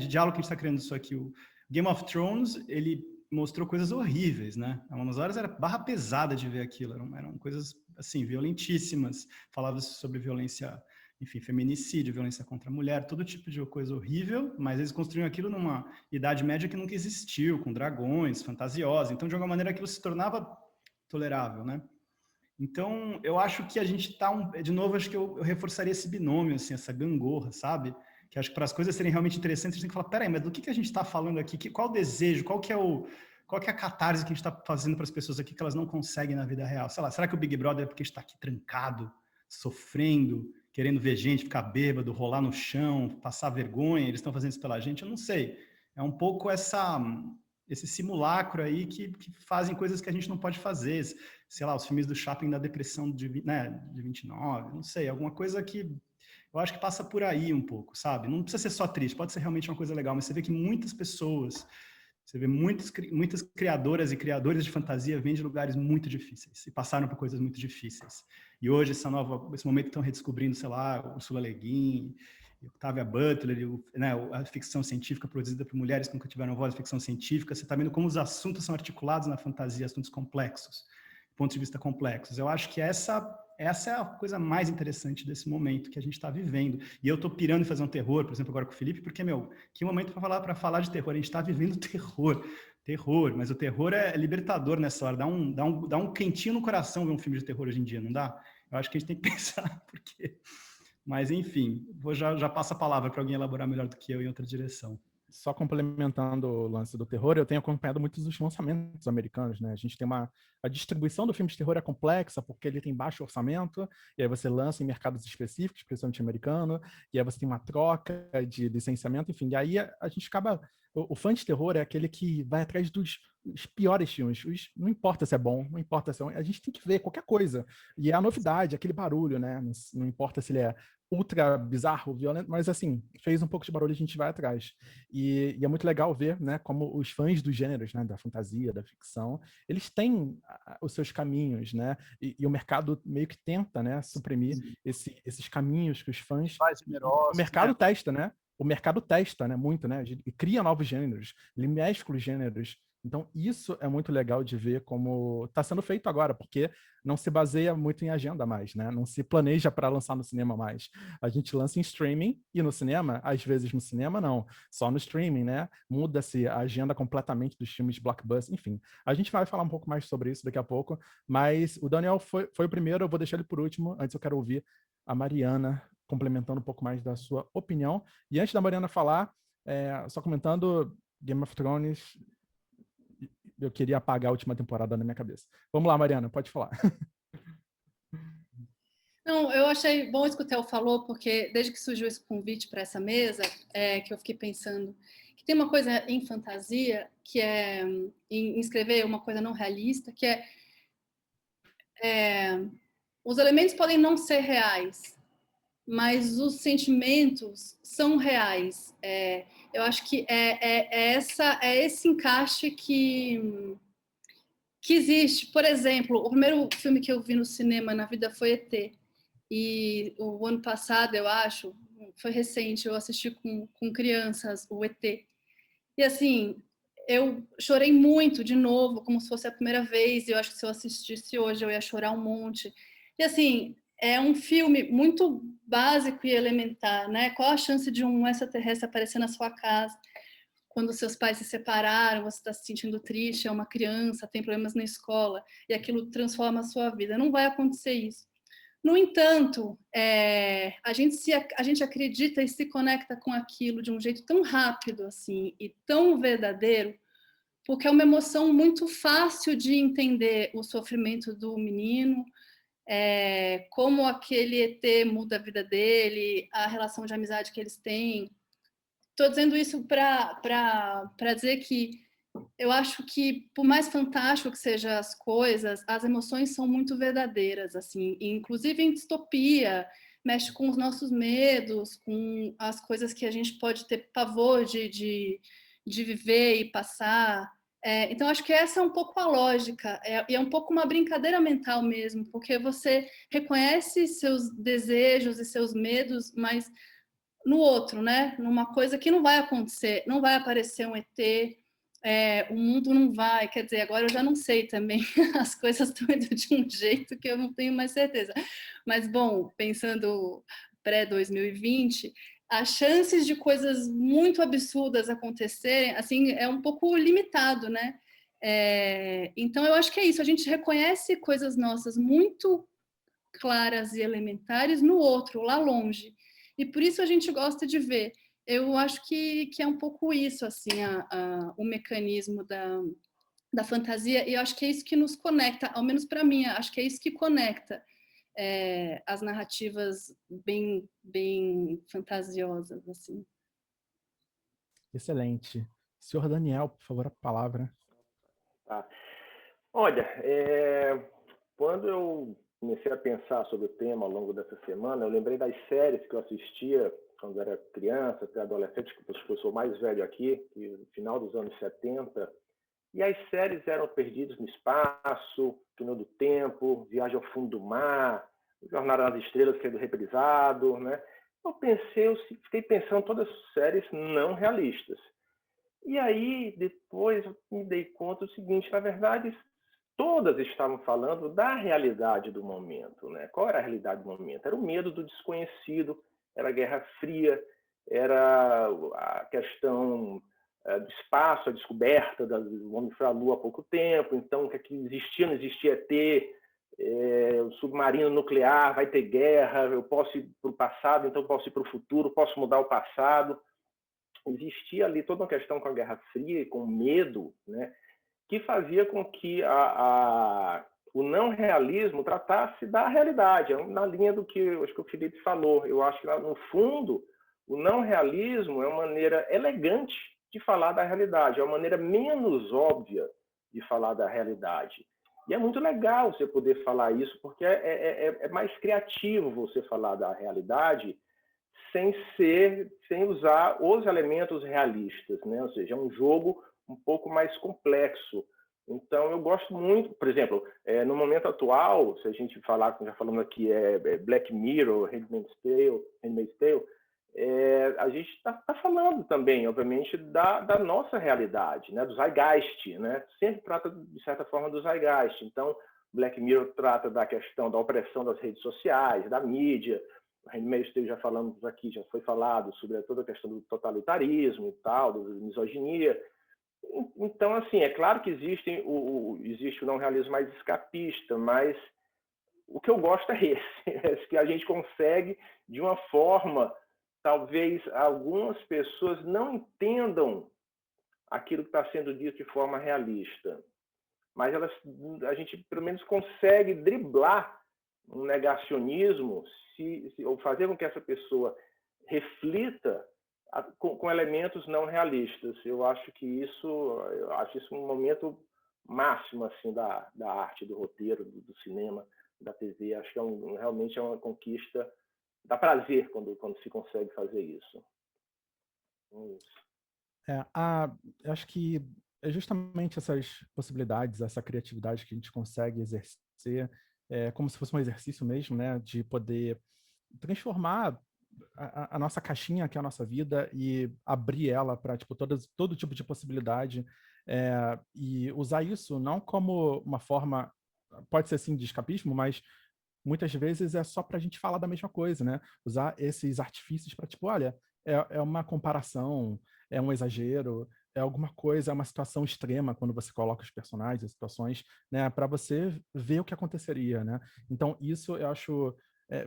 diálogo que a gente está criando isso aqui? O Game of Thrones, ele mostrou coisas horríveis, né? Umas horas era barra pesada de ver aquilo, eram coisas, assim, violentíssimas. Falava sobre violência, enfim, feminicídio, violência contra a mulher, todo tipo de coisa horrível, mas eles construíram aquilo numa Idade Média que nunca existiu, com dragões, fantasiosa. Então, de alguma maneira, aquilo se tornava tolerável, né? Então, eu acho que a gente está... de novo, acho que eu reforçaria esse binômio, assim, essa gangorra, sabe? Que acho que para as coisas serem realmente interessantes, a gente tem que falar, peraí, mas do que a gente está falando aqui? Qual o desejo? Qual que é a catarse que a gente está fazendo para as pessoas aqui que elas não conseguem na vida real? Sei lá, será que o Big Brother é porque a gente está aqui trancado, sofrendo, querendo ver gente ficar bêbado, rolar no chão, passar vergonha, eles estão fazendo isso pela gente? Eu não sei. É um pouco esse simulacro aí que fazem coisas que a gente não pode fazer. Sei lá, os filmes do Chaplin da depressão de 29, não sei, alguma coisa que eu acho que passa por aí um pouco, sabe? Não precisa ser só triste, pode ser realmente uma coisa legal, mas você vê que muitas pessoas, você vê muitas criadoras e criadores de fantasia vêm de lugares muito difíceis e passaram por coisas muito difíceis. E hoje, esse momento que estão redescobrindo, sei lá, o Ursula Le Guin, Octavia Butler, a ficção científica produzida por mulheres que nunca tiveram voz, ficção científica, você está vendo como os assuntos são articulados na fantasia, assuntos complexos, pontos de vista complexos. Eu acho que essa é a coisa mais interessante desse momento que a gente está vivendo. E eu estou pirando em fazer um terror, por exemplo, agora com o Felipe, porque, que momento para falar de terror? A gente está vivendo terror, mas o terror é libertador nessa hora, dá um quentinho no coração ver um filme de terror hoje em dia, não dá? Eu acho que a gente tem que pensar, porque... Mas, enfim, já passo a palavra para alguém elaborar melhor do que eu em outra direção. Só complementando o lance do terror, eu tenho acompanhado muitos dos lançamentos americanos, né? A gente tem a distribuição do filme de terror é complexa, porque ele tem baixo orçamento, e aí você lança em mercados específicos, principalmente americano, e aí você tem uma troca de licenciamento, enfim, e aí a gente acaba... O fã de terror é aquele que vai atrás dos piores filmes. Não importa se é bom, não importa se é ruim, a gente tem que ver qualquer coisa. E é a novidade, aquele barulho, né? Não importa se ele é ultra bizarro, violento, mas assim, fez um pouco de barulho, a gente vai atrás. E é muito legal ver, né, como os fãs dos gêneros, né, da fantasia, da ficção, eles têm os seus caminhos, né, e o mercado meio que tenta, né, suprimir esses caminhos que os fãs... O mercado testa, né? O mercado testa, né, muito, né, e cria novos gêneros, ele mexe com os gêneros. Então, isso é muito legal de ver como está sendo feito agora, porque não se baseia muito em agenda mais, né? Não se planeja para lançar no cinema mais. A gente lança em streaming e no cinema, às vezes no cinema não, só no streaming, né? Muda-se a agenda completamente dos filmes blockbuster, enfim. A gente vai falar um pouco mais sobre isso daqui a pouco, mas o Daniel foi o primeiro, eu vou deixar ele por último, antes eu quero ouvir a Mariana complementando um pouco mais da sua opinião. E antes da Mariana falar, só comentando, Game of Thrones... Eu queria apagar a última temporada na minha cabeça. Vamos lá, Mariana, pode falar. Não, eu achei bom isso que o Theo falou, porque desde que surgiu esse convite para essa mesa, que eu fiquei pensando que tem uma coisa em fantasia, que é em escrever uma coisa não realista, que os elementos podem não ser reais, mas os sentimentos são reais. Eu acho que é esse encaixe que existe. Por exemplo, o primeiro filme que eu vi no cinema na vida foi E.T. E o ano passado, eu acho, foi recente, eu assisti com crianças o E.T. E assim, eu chorei muito de novo, como se fosse a primeira vez. E eu acho que se eu assistisse hoje, eu ia chorar um monte. E assim, é um filme muito básico e elementar, né? Qual a chance de um extraterrestre aparecer na sua casa quando seus pais se separaram, você está se sentindo triste, é uma criança, tem problemas na escola, e aquilo transforma a sua vida? Não vai acontecer isso. No entanto, a gente acredita e se conecta com aquilo de um jeito tão rápido assim e tão verdadeiro, porque é uma emoção muito fácil de entender o sofrimento do menino, como aquele ET muda a vida dele, a relação de amizade que eles têm. Estou dizendo isso para dizer que eu acho que, por mais fantástico que sejam as coisas, as emoções são muito verdadeiras, assim, e, inclusive em distopia, mexe com os nossos medos, com as coisas que a gente pode ter pavor de viver e passar. Então, acho que essa é um pouco a lógica, e é um pouco uma brincadeira mental mesmo, porque você reconhece seus desejos e seus medos, mas no outro, né? Numa coisa que não vai acontecer, não vai aparecer um ET, o mundo não vai, quer dizer, agora eu já não sei também, as coisas estão indo de um jeito que eu não tenho mais certeza. Mas, bom, pensando pré-2020, as chances de coisas muito absurdas acontecerem, assim, é um pouco limitado, né? Então, eu acho que é isso, a gente reconhece coisas nossas muito claras e elementares no outro, lá longe. E por isso a gente gosta de ver. Eu acho que é um pouco isso, assim, o mecanismo da fantasia, e eu acho que é isso que nos conecta, ao menos para mim, acho que é isso que conecta as narrativas bem fantasiosas, assim. Excelente. Senhor Daniel, por favor, a palavra. Tá. Olha, quando eu comecei a pensar sobre o tema ao longo dessa semana, eu lembrei das séries que eu assistia quando era criança, até adolescente, que eu sou mais velho aqui, no final dos anos 70, e as séries eram Perdidos no Espaço, Túnel do Tempo, Viagem ao Fundo do Mar, Jornada nas Estrelas sendo reprisado, né? Eu fiquei pensando todas as séries não realistas. E aí, depois, eu me dei conta do seguinte, na verdade, todas estavam falando da realidade do momento, né? Qual era a realidade do momento? Era o medo do desconhecido, era a Guerra Fria, era a questão do espaço, a descoberta do homem foi à Lua há pouco tempo, então o que existia, não existia ET, o submarino nuclear, vai ter guerra, eu posso ir para o passado, então eu posso ir para o futuro, posso mudar o passado. Existia ali toda uma questão com a Guerra Fria e com o medo, né, que fazia com que o não realismo tratasse da realidade, na linha do que acho que o Felipe falou. Eu acho que, no fundo, o não realismo é uma maneira elegante de falar da realidade, é uma maneira menos óbvia de falar da realidade. E é muito legal você poder falar isso, porque é mais criativo você falar da realidade sem usar os elementos realistas, né? Ou seja, é um jogo um pouco mais complexo. Então, eu gosto muito, por exemplo, no momento atual, se a gente falar, como já falamos aqui, Black Mirror, Handmaid's Tale, a gente está falando também, obviamente, da nossa realidade, né? Do Zeitgeist, né? Sempre trata, de certa forma, do Zeitgeist. Então, Black Mirror trata da questão da opressão das redes sociais, da mídia. Handmaid's Tale já falamos aqui, já foi falado sobre toda a questão do totalitarismo e tal, da misoginia. Então, assim, é claro que existe o não realismo mais escapista, mas o que eu gosto é esse que a gente consegue, de uma forma, talvez algumas pessoas não entendam aquilo que está sendo dito de forma realista, mas a gente, pelo menos, consegue driblar um negacionismo ou fazer com que essa pessoa reflita com elementos não realistas. Eu acho isso um momento máximo assim da arte, do roteiro, do cinema, da TV. Acho que realmente é uma conquista. Dá prazer quando se consegue fazer isso. Eu acho que é justamente essas possibilidades, essa criatividade que a gente consegue exercer, como se fosse um exercício mesmo, né, de poder transformar a nossa caixinha, que é a nossa vida, e abrir ela para tipo, todo tipo de possibilidade, e usar isso não como uma forma, pode ser assim, de escapismo, mas muitas vezes é só para a gente falar da mesma coisa, né? Usar esses artifícios para, tipo, olha, é uma comparação, é um exagero, é alguma coisa, é uma situação extrema quando você coloca os personagens, as situações, né? Para você ver o que aconteceria, né? Então, isso eu acho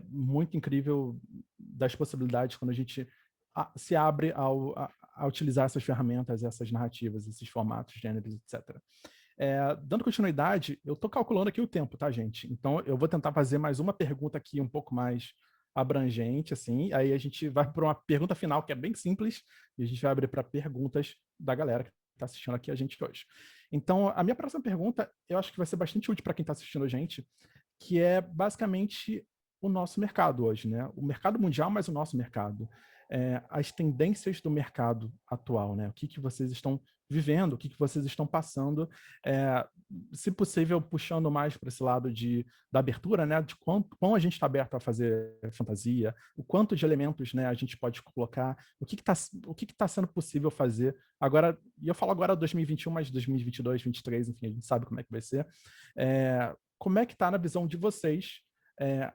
muito incrível das possibilidades quando a gente se abre a utilizar essas ferramentas, essas narrativas, esses formatos, gêneros, etc. Dando continuidade, eu estou calculando aqui o tempo, tá, gente? Então, eu vou tentar fazer mais uma pergunta aqui um pouco mais abrangente, assim. Aí a gente vai para uma pergunta final, que é bem simples, e a gente vai abrir para perguntas da galera que está assistindo aqui a gente hoje. Então, a minha próxima pergunta, eu acho que vai ser bastante útil para quem está assistindo a gente, que é basicamente o nosso mercado hoje, né? O mercado mundial, mas o nosso mercado. As tendências do mercado atual, né? O que vocês estão vivendo, o que vocês estão passando, se possível, puxando mais para esse lado da abertura, né? De quão a gente está aberto a fazer fantasia, o quanto de elementos, né, a gente pode colocar, o que está sendo possível fazer agora, e eu falo agora 2021, mas 2022, 2023, enfim, a gente sabe como é que vai ser. Como é que está na visão de vocês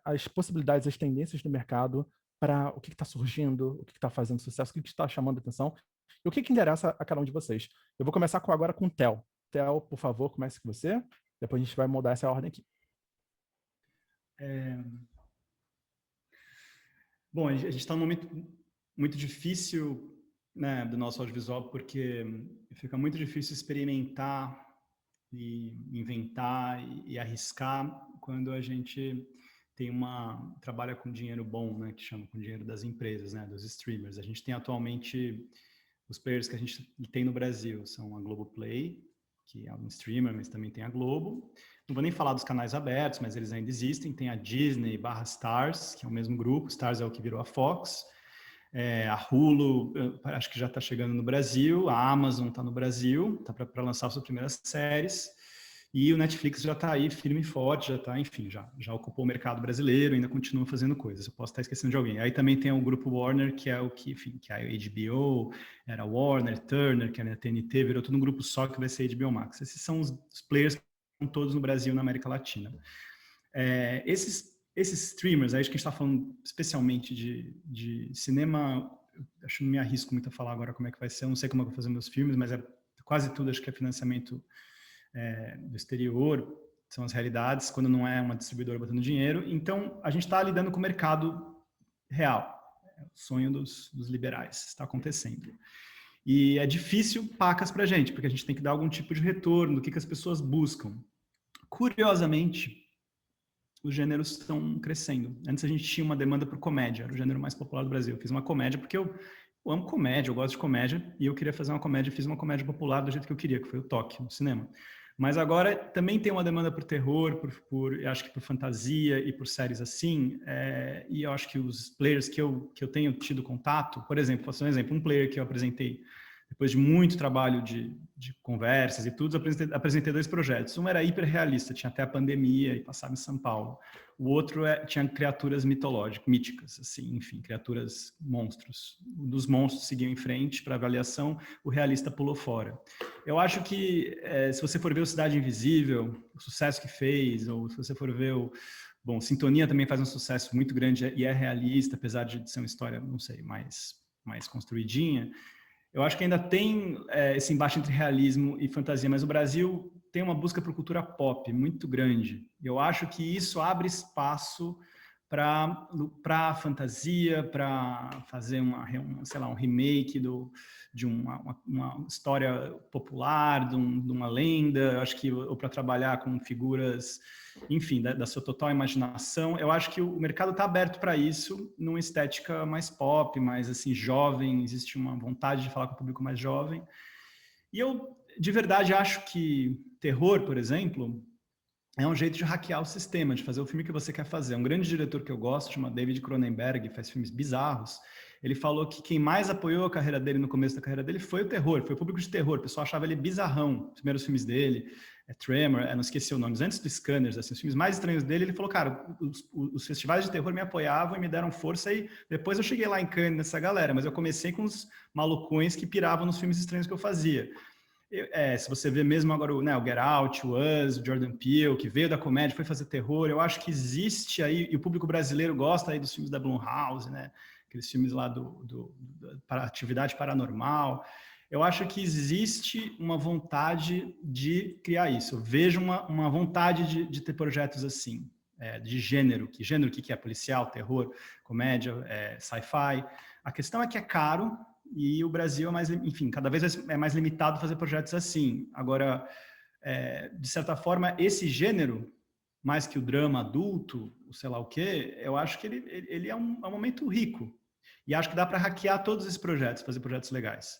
as possibilidades, as tendências do mercado para o que está surgindo, o que está fazendo sucesso, o que está chamando atenção e o que interessa a cada um de vocês. Eu vou começar agora com o Theo. Theo, por favor, comece com você. Depois a gente vai mudar essa ordem aqui. Bom, a gente está num momento muito difícil, né, do nosso audiovisual, porque fica muito difícil experimentar e inventar e arriscar quando a gente trabalha com dinheiro bom, né, que chama com dinheiro das empresas, né, dos streamers. A gente tem atualmente os players que a gente tem no Brasil são a Globoplay, que é um streamer, mas também tem a Globo. Não vou nem falar dos canais abertos, mas eles ainda existem. Tem a Disney / Stars, que é o mesmo grupo. Stars é o que virou a Fox. A Hulu, acho que já está chegando no Brasil. A Amazon está no Brasil, está para lançar suas primeiras séries. E o Netflix já está aí firme e forte, já está, enfim, já ocupou o mercado brasileiro, ainda continua fazendo coisas. Eu posso estar esquecendo de alguém. Aí também tem o grupo Warner, que é o que, enfim, que é a HBO, era Warner, Turner, que era a TNT, virou tudo um grupo só que vai ser a HBO Max. Esses são os players que estão todos no Brasil e na América Latina. Esses streamers, aí acho que a gente está falando especialmente de cinema, acho que não me arrisco muito a falar agora como é que vai ser, eu não sei como eu vou fazer meus filmes, mas quase tudo acho que é financiamento do exterior, são as realidades, quando não é uma distribuidora botando dinheiro. Então, a gente está lidando com o mercado real, o sonho dos liberais, está acontecendo. E é difícil pacas para a gente, porque a gente tem que dar algum tipo de retorno do que as pessoas buscam. Curiosamente, os gêneros estão crescendo. Antes a gente tinha uma demanda por comédia, era o gênero mais popular do Brasil. Eu fiz uma comédia porque eu amo comédia, eu gosto de comédia, e eu queria fazer uma comédia, fiz uma comédia popular do jeito que eu queria, que foi o toque, no cinema. Mas agora também tem uma demanda por terror, acho que por fantasia e por séries assim, e eu acho que os players que eu tenho tido contato, por exemplo, vou fazer um exemplo, um player que eu apresentei depois de muito trabalho de conversas e tudo, apresentei 2 projetos. Um era hiperrealista, tinha até a pandemia e passava em São Paulo. O outro tinha criaturas mitológicas, míticas, assim, enfim, criaturas monstros. Um dos monstros seguiu em frente para avaliação, o realista pulou fora. Eu acho que, se você for ver o Cidade Invisível, o sucesso que fez, ou se você for ver Bom, Sintonia também faz um sucesso muito grande e é realista, apesar de ser uma história, não sei, mais construidinha. Eu acho que ainda tem esse embate entre realismo e fantasia, mas o Brasil tem uma busca por cultura pop muito grande. Eu acho que isso abre espaço para a fantasia, para fazer um remake de uma história popular, de uma lenda, acho que, ou para trabalhar com figuras, enfim, da sua total imaginação. Eu acho que o mercado está aberto para isso, numa estética mais pop, mais assim, jovem, existe uma vontade de falar com o público mais jovem. E eu, de verdade, acho que terror, por exemplo, é um jeito de hackear o sistema, de fazer o filme que você quer fazer. Um grande diretor que eu gosto, chama David Cronenberg, faz filmes bizarros. Ele falou que quem mais apoiou a carreira dele no começo da carreira dele foi o terror, foi o público de terror. O pessoal achava ele bizarrão. Os primeiros filmes dele, Tremor, não esqueci o nome, antes do Scanners, assim, os filmes mais estranhos dele, ele falou, cara, os festivais de terror me apoiavam e me deram força, e depois eu cheguei lá em Cannes nessa galera, mas eu comecei com os malucões que piravam nos filmes estranhos que eu fazia. Se você vê mesmo agora o Get Out, o Us, o Jordan Peele, que veio da comédia, foi fazer terror, eu acho que existe aí, e o público brasileiro gosta aí dos filmes da Blumhouse, né? Aqueles filmes lá para atividade paranormal. Eu acho que existe uma vontade de criar isso. Eu vejo uma vontade de ter projetos assim, de gênero. Que gênero que é? Policial, terror, comédia, sci-fi. A questão é que é caro, e o Brasil é mais, enfim, cada vez é mais limitado a fazer projetos assim. Agora, de certa forma, esse gênero, mais que o drama adulto, sei lá o quê, eu acho que ele é um momento rico. E acho que dá para hackear todos esses projetos, fazer projetos legais.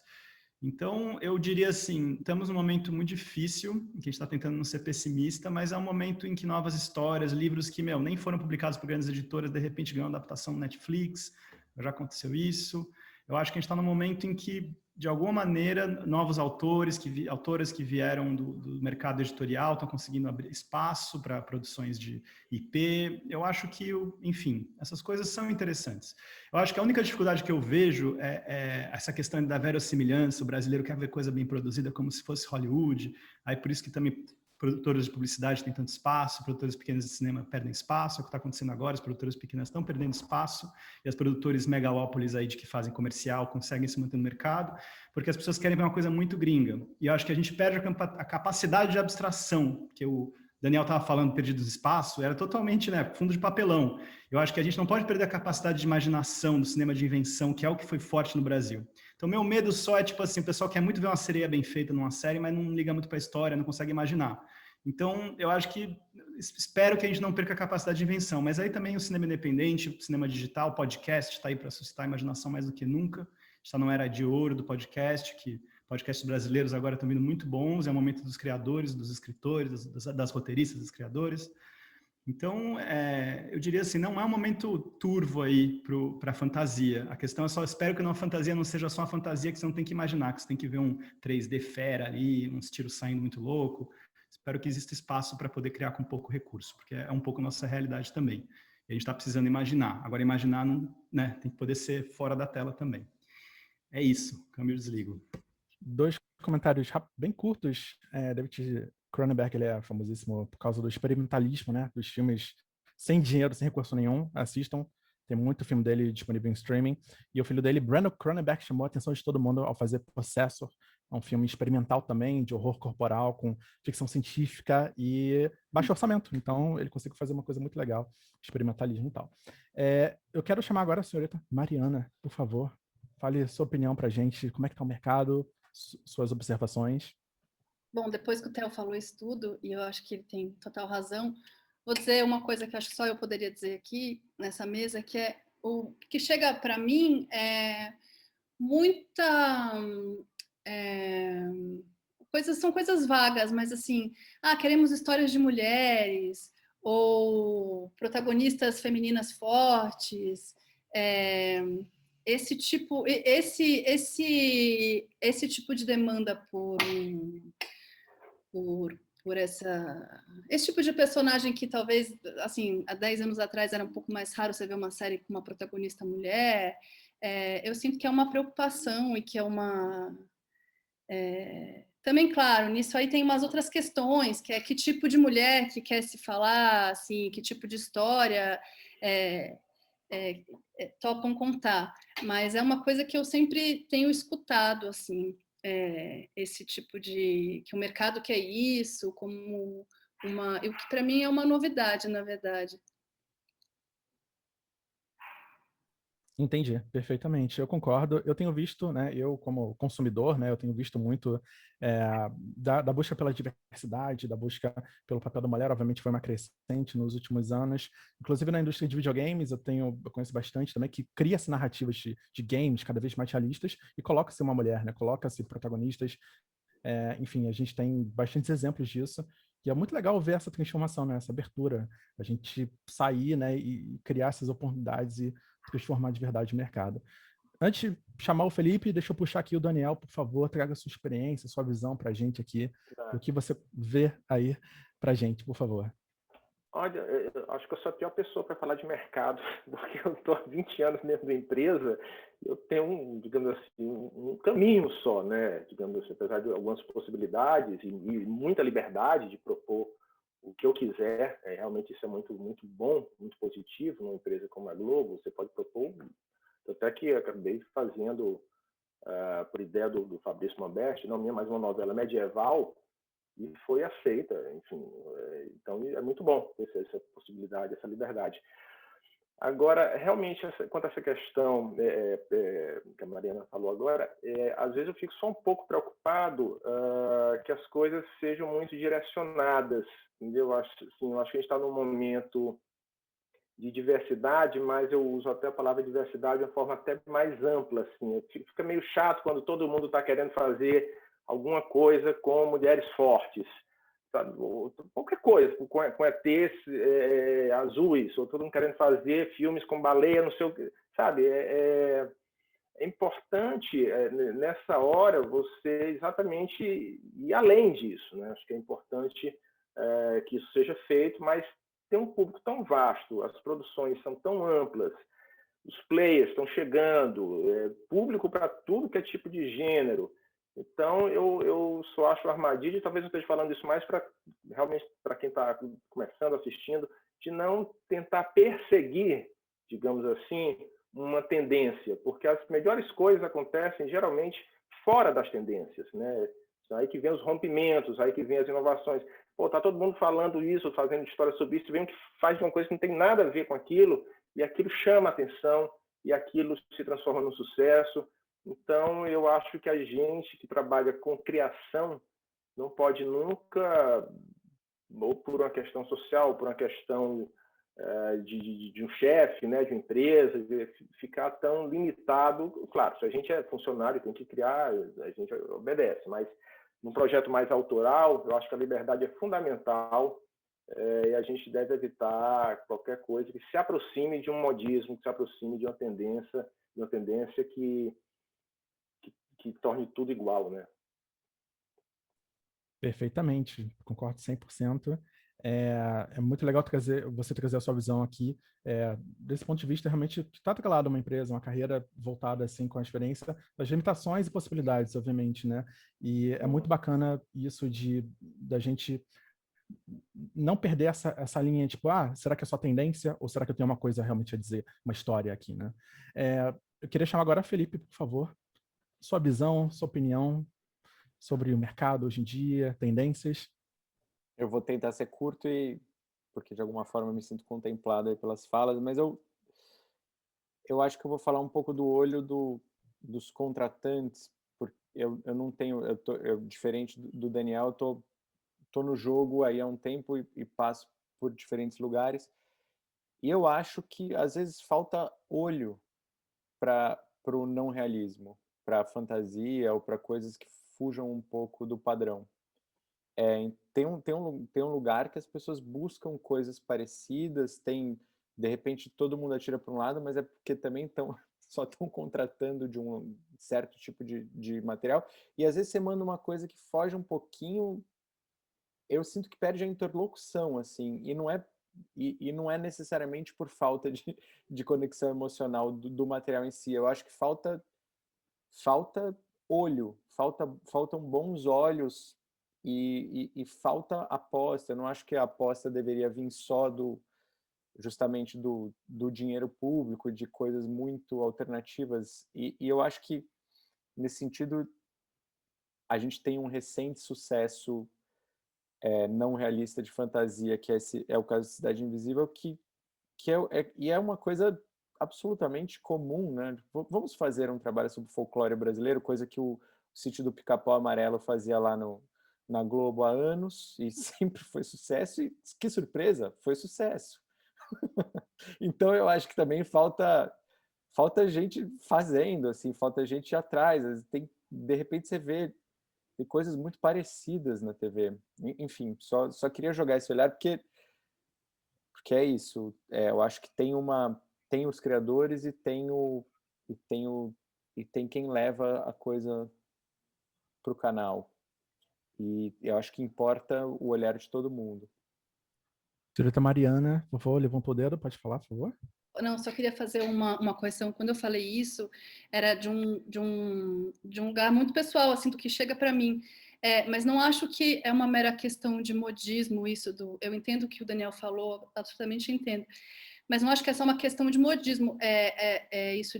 Então, eu diria assim, estamos num momento muito difícil, em que a gente está tentando não ser pessimista, mas é um momento em que novas histórias, livros que, nem foram publicados por grandes editoras, de repente ganham adaptação no Netflix, já aconteceu isso. Eu acho que a gente está num momento em que, de alguma maneira, novos autores, autoras que vieram do mercado editorial estão conseguindo abrir espaço para produções de IP. Eu acho que, enfim, essas coisas são interessantes. Eu acho que a única dificuldade que eu vejo é essa questão da verossimilhança. O brasileiro quer ver coisa bem produzida como se fosse Hollywood. Aí por isso que também produtoras de publicidade têm tanto espaço, produtoras pequenas de cinema perdem espaço. É o que está acontecendo agora, as produtoras pequenas estão perdendo espaço e as produtoras megalópolis aí que fazem comercial conseguem se manter no mercado, porque as pessoas querem ver uma coisa muito gringa. E eu acho que a gente perde a capacidade de abstração, que o Daniel estava falando, perdidos do espaço, era totalmente fundo de papelão. Eu acho que a gente não pode perder a capacidade de imaginação do cinema de invenção, que é o que foi forte no Brasil. Então, meu medo só é, tipo assim, o pessoal quer muito ver uma sereia bem feita numa série, mas não liga muito para a história, não consegue imaginar. Então, eu acho que, espero que a gente não perca a capacidade de invenção, mas aí também o cinema independente, o cinema digital, o podcast está aí para suscitar a imaginação mais do que nunca. Está numa era de ouro do podcast, que podcasts brasileiros agora estão vindo muito bons, é o momento dos criadores, dos escritores, das roteiristas, dos criadores. Então, eu diria assim, não é um momento turvo aí para a fantasia. A questão é só, espero que uma fantasia não seja só uma fantasia que você não tem que imaginar, que você tem que ver um 3D fera ali, uns tiros saindo muito louco. Espero que exista espaço para poder criar com pouco recurso, porque é um pouco nossa realidade também. E a gente está precisando imaginar. Agora, imaginar não, tem que poder ser fora da tela também. É isso, câmbio e desligo. 2 comentários bem curtos. David Cronenberg, ele é famosíssimo por causa do experimentalismo, né? Dos filmes sem dinheiro, sem recurso nenhum. Assistam. Tem muito filme dele disponível em streaming. E o filho dele, Brandon Cronenberg, chamou a atenção de todo mundo ao fazer Possessor. É um filme experimental também, de horror corporal, com ficção científica e baixo orçamento. Então, ele conseguiu fazer uma coisa muito legal, experimentalismo e tal. Eu quero chamar agora a senhorita Mariana, por favor. Fale sua opinião pra gente, como é que está o mercado, suas observações. Bom, depois que o Theo falou isso tudo, e eu acho que ele tem total razão, vou dizer uma coisa que acho que só eu poderia dizer aqui nessa mesa, que é o que chega para mim é muita são coisas vagas, mas assim, queremos histórias de mulheres ou protagonistas femininas fortes. Esse tipo de demanda por esse tipo de personagem que talvez, assim, há 10 anos atrás era um pouco mais raro você ver uma série com uma protagonista mulher. Eu sinto que é uma preocupação e que é uma... Também, claro, nisso aí tem umas outras questões, que é que tipo de mulher que quer se falar, assim, que tipo de história topam contar. Mas é uma coisa que eu sempre tenho escutado, assim, esse tipo de... que o mercado quer isso, como o que para mim é uma novidade, na verdade. Entendi, perfeitamente. Eu concordo. Eu tenho visto, né, eu como consumidor, né, eu tenho visto muito da busca pela diversidade, da busca pelo papel da mulher, obviamente foi uma crescente nos últimos anos. Inclusive na indústria de videogames, eu conheço bastante também, que cria-se narrativas de games cada vez mais realistas e coloca-se uma mulher, né, coloca-se protagonistas. Enfim, a gente tem bastantes exemplos disso. E é muito legal ver essa transformação, né? Essa abertura, a gente sair, né, e criar essas oportunidades e transformar de verdade o mercado. Antes de chamar o Felipe, deixa eu puxar aqui o Daniel, por favor, traga sua experiência, sua visão para a gente aqui, o que você vê aí para a gente, por favor. Olha, eu acho que eu sou a pior pessoa para falar de mercado, porque eu estou há 20 anos dentro da empresa, eu tenho, digamos assim, um caminho só, né? Digamos assim, apesar de algumas possibilidades e muita liberdade de propor o que eu quiser, realmente isso é muito, muito bom, muito positivo numa empresa como a Globo, você pode propor, até que eu acabei fazendo, por ideia do Fabrício Mamberti, não minha, mas uma novela medieval, e foi aceita, enfim. Então, é muito bom essa possibilidade, essa liberdade. Agora, realmente, quanto a essa questão que a Mariana falou agora, às vezes eu fico só um pouco preocupado que as coisas sejam muito direcionadas, entendeu? Eu acho que a gente está num momento de diversidade, mas eu uso até a palavra diversidade de uma forma até mais ampla, assim. Fica meio chato quando todo mundo está querendo fazer alguma coisa com mulheres fortes, sabe? Ou qualquer coisa, com ETs azuis, ou todo mundo querendo fazer filmes com baleia, não sei o que, sabe? É importante, nessa hora, você exatamente ir além disso, né? Acho que é importante que isso seja feito, mas tem um público tão vasto, as produções são tão amplas, os players estão chegando, público para tudo que é tipo de gênero. Então, eu só acho armadilha, e talvez eu esteja falando isso mais realmente para quem está começando, assistindo, de não tentar perseguir, digamos assim, uma tendência, porque as melhores coisas acontecem geralmente fora das tendências, né? Aí que vem os rompimentos, aí que vem as inovações. Pô, tá todo mundo falando isso, fazendo história sobre isso, vem um que faz uma coisa que não tem nada a ver com aquilo, e aquilo chama a atenção, e aquilo se transforma num sucesso. Então, eu acho que a gente que trabalha com criação não pode nunca, ou por uma questão social, ou por uma questão de um chefe, né, de uma empresa, ficar tão limitado. Claro, se a gente é funcionário, tem que criar, a gente obedece, mas num projeto mais autoral, eu acho que a liberdade é fundamental, e a gente deve evitar qualquer coisa que se aproxime de um modismo, que se aproxime de uma tendência que torne tudo igual, né? Perfeitamente, concordo 100%. É muito legal você trazer a sua visão aqui, desse ponto de vista realmente que está atrelado a uma empresa, uma carreira voltada assim com a experiência, das limitações e possibilidades, obviamente, né? E é muito bacana isso da gente não perder essa linha, tipo, será que é só tendência ou será que eu tenho uma coisa realmente a dizer, uma história aqui, né? Eu queria chamar agora a Felipe, por favor. Sua visão, sua opinião sobre o mercado hoje em dia, tendências. Eu vou tentar ser curto porque de alguma forma eu me sinto contemplado aí pelas falas, mas eu acho que eu vou falar um pouco do olho dos contratantes, porque eu não tenho, diferente do Daniel, eu tô no jogo aí há um tempo e passo por diferentes lugares, e eu acho que às vezes falta olho para o não realismo, para fantasia ou para coisas que fujam um pouco do padrão. Tem um lugar que as pessoas buscam coisas parecidas, de repente todo mundo atira para um lado, mas é porque também só estão contratando de um certo tipo de material, e às vezes você manda uma coisa que foge um pouquinho, eu sinto que perde a interlocução, assim, e não é necessariamente por falta de conexão emocional do material em si. Eu acho que falta olho, faltam bons olhos e falta aposta. Eu não acho que a aposta deveria vir só justamente do dinheiro público, de coisas muito alternativas. E eu acho que, nesse sentido, a gente tem um recente sucesso não realista de fantasia, que é o caso de Cidade Invisível, que é uma coisa absolutamente comum, né? Vamos fazer um trabalho sobre folclore brasileiro, coisa que o Sítio do Pica-Pau Amarelo fazia lá na Globo há anos, e sempre foi sucesso, e que surpresa, foi sucesso. Então eu acho que também falta gente fazendo, assim, falta gente atrás. De repente você vê tem coisas muito parecidas na TV. Enfim, só queria jogar esse olhar porque é isso. Eu acho que tem os criadores e tem quem leva a coisa para o canal. E eu acho que importa o olhar de todo mundo. Senhorita Mariana, por favor, levantou o dedo, pode falar, por favor? Não, só queria fazer uma correção. Quando eu falei isso, era de um lugar muito pessoal, assim, do que chega para mim. Mas não acho que é uma mera questão de modismo isso eu entendo o que o Daniel falou, absolutamente entendo. Mas não acho que é só uma questão de modismo. Isso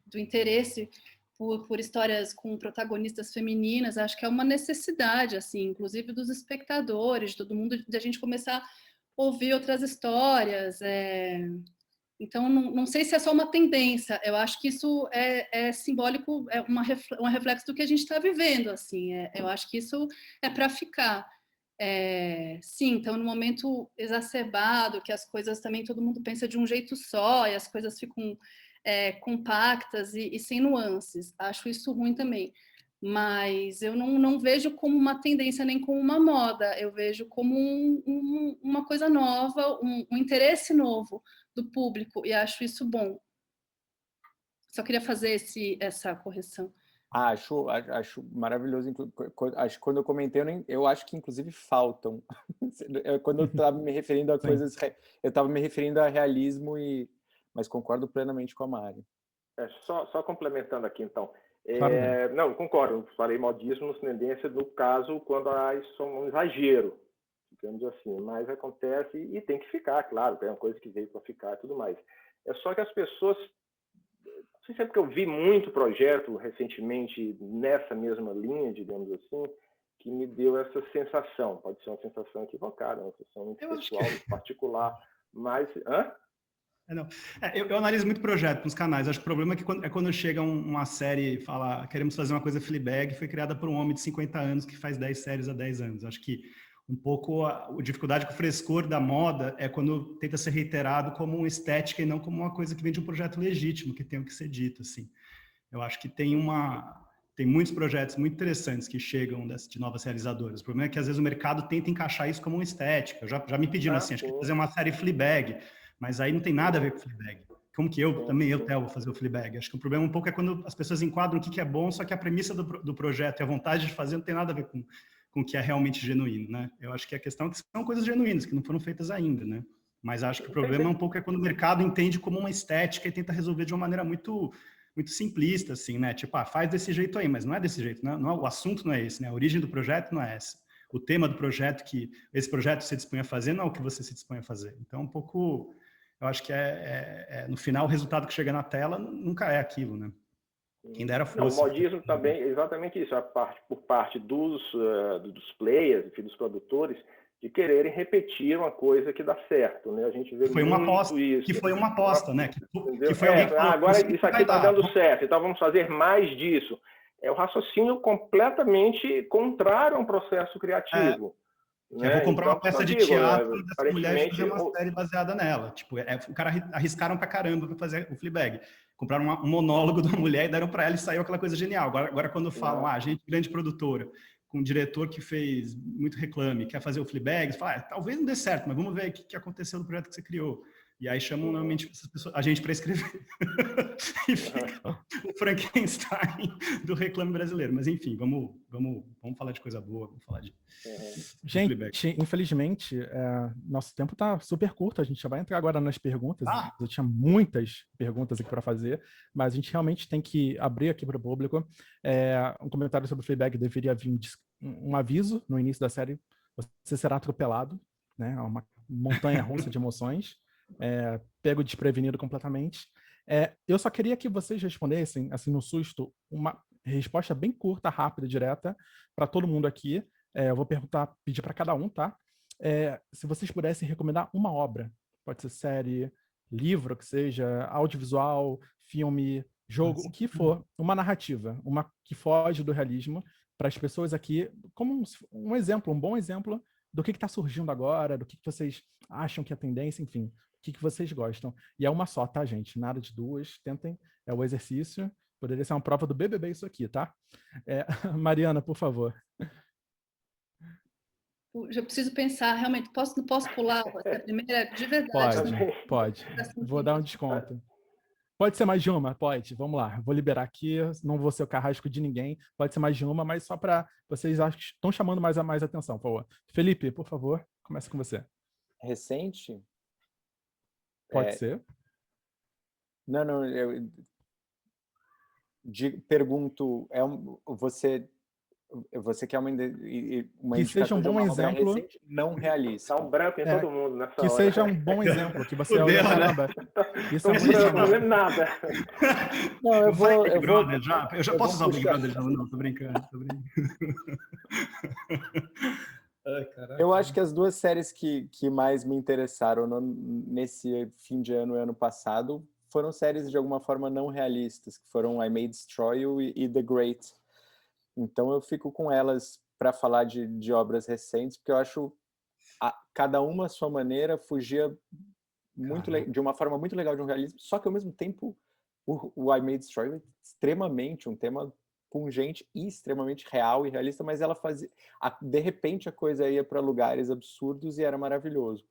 do interesse por histórias com protagonistas femininas. Acho que é uma necessidade, assim, inclusive dos espectadores, de todo mundo, de a gente começar a ouvir outras histórias. Então, não sei se é só uma tendência, eu acho que isso é simbólico, é um reflexo do que a gente está vivendo, assim, eu acho que isso é para ficar. sim, estão num momento exacerbado, que as coisas também, todo mundo pensa de um jeito só, e as coisas ficam compactas e sem nuances. Acho isso ruim também. Mas eu não vejo como uma tendência nem como uma moda, eu vejo como uma coisa nova, um interesse novo do público, e acho isso bom. Só queria fazer essa correção. Acho maravilhoso. Acho que quando eu comentei, eu acho que inclusive faltam. Quando eu estava me referindo a coisas, eu estava me referindo a realismo, mas concordo plenamente com a Mari. Só complementando aqui, então. Claro, não, concordo. Falei modismo, tendência no caso quando há um exagero, digamos assim. Mas acontece e tem que ficar, claro. É uma coisa que veio para ficar e tudo mais. É só que as pessoas... Não sei se é porque eu vi muito projeto recentemente nessa mesma linha, digamos assim, que me deu essa sensação. Pode ser uma sensação equivocada, uma sensação muito pessoal, muito particular, mas... Eu analiso muito projeto nos canais. Acho que o problema é quando chega uma série e fala queremos fazer uma coisa Fleabag, foi criada por um homem de 50 anos que faz 10 séries há 10 anos. Acho que um pouco a dificuldade com o frescor da moda é quando tenta ser reiterado como uma estética e não como uma coisa que vem de um projeto legítimo, que tem o que ser dito, assim. Eu acho que tem muitos projetos muito interessantes que chegam de novas realizadoras. O problema é que às vezes o mercado tenta encaixar isso como uma estética. Já me pediram assim, acho que fazer uma série Fleabag, mas aí não tem nada a ver com Fleabag. Como que eu, Theo, vou fazer o Fleabag? Acho que o problema um pouco é quando as pessoas enquadram o que é bom, só que a premissa do projeto e a vontade de fazer não tem nada a ver com o que é realmente genuíno, né? Eu acho que a questão é que são coisas genuínas, que não foram feitas ainda, né? Mas acho que o problema um pouco é quando o mercado entende como uma estética e tenta resolver de uma maneira muito simplista, assim, né? Tipo, faz desse jeito aí, mas não é desse jeito, né? O assunto não é esse, né? A origem do projeto não é essa. O tema do projeto que esse projeto se dispõe a fazer não é o que você se dispõe a fazer. Então, um pouco, eu acho que no final, o resultado que chega na tela nunca é aquilo, né? Quem dera fosse. Não, o modismo também é exatamente isso, por parte dos players, dos produtores, de quererem repetir uma coisa que dá certo, né? A gente vê foi muito uma aposta, isso. Que foi uma aposta, né? Que foi alguém que falou, agora isso aqui está dando certo, então vamos fazer mais disso. É o raciocínio completamente contrário a um processo criativo. Eu vou comprar uma peça de teatro dessa mulher e fazer uma série baseada nela. Tipo, o cara arriscaram pra caramba para fazer o Fleabag. Compraram um monólogo de uma mulher e deram para ela e saiu aquela coisa genial. Agora quando falam, gente, grande produtora, com um diretor que fez muito reclame, quer fazer o Fleabag, você fala, talvez não dê certo, mas vamos ver o que aconteceu no projeto que você criou. E aí chamam normalmente essas pessoas, a gente para escrever. E fica o Frankenstein do reclame brasileiro. Mas enfim, vamos falar de coisa boa, vamos falar de... Gente, infelizmente, nosso tempo está super curto, a gente já vai entrar agora nas perguntas. Eu tinha muitas perguntas aqui para fazer, mas a gente realmente tem que abrir aqui para o público. Um comentário sobre o Fleabag deveria vir um aviso no início da série: você será atropelado, né? Uma montanha-russa de emoções, pego desprevenido completamente. Eu só queria que vocês respondessem, assim, no susto, uma resposta bem curta, rápida, direta, para todo mundo aqui. Eu vou pedir para cada um, tá? Se vocês pudessem recomendar uma obra, pode ser série, livro, que seja, audiovisual, filme, jogo, o que for, uma narrativa, uma que foge do realismo, para as pessoas aqui, como um exemplo, um bom exemplo do que está surgindo agora, do que vocês acham que é tendência, enfim, o que vocês gostam. E é uma só, tá, gente? Nada de duas, tentem, é o exercício. Poderia ser uma prova do BBB isso aqui, tá? Mariana, por favor. Já preciso pensar, realmente, não posso pular a primeira, de verdade. Pode. Vou dar um desconto. Pode ser mais de uma? Pode. Vamos lá. Vou liberar aqui, não vou ser o carrasco de ninguém. Pode ser mais de uma, mas só para vocês estão chamando mais atenção, por favor. Felipe, por favor, começa com você. Recente? Pode ser. Não, eu pergunto, você quer uma que seja um bom exemplo recente, não realista. Tá um branco em todo mundo nessa que hora. seja um bom exemplo, que você olha, caramba, isso é muito branco, não lembro nada. Não, eu já posso usar o Big Brother? Não, tô brincando. Ai, eu acho que as duas séries que mais me interessaram nesse fim de ano e ano passado foram séries de alguma forma não realistas, que foram I May Destroy You e The Great. Então eu fico com elas para falar de obras recentes, porque eu acho cada uma à sua maneira fugia de uma forma muito legal de um realismo, só que ao mesmo tempo o I May Destroy You é extremamente um tema pungente e extremamente real e realista, mas ela fazia de repente a coisa ia para lugares absurdos e era maravilhoso.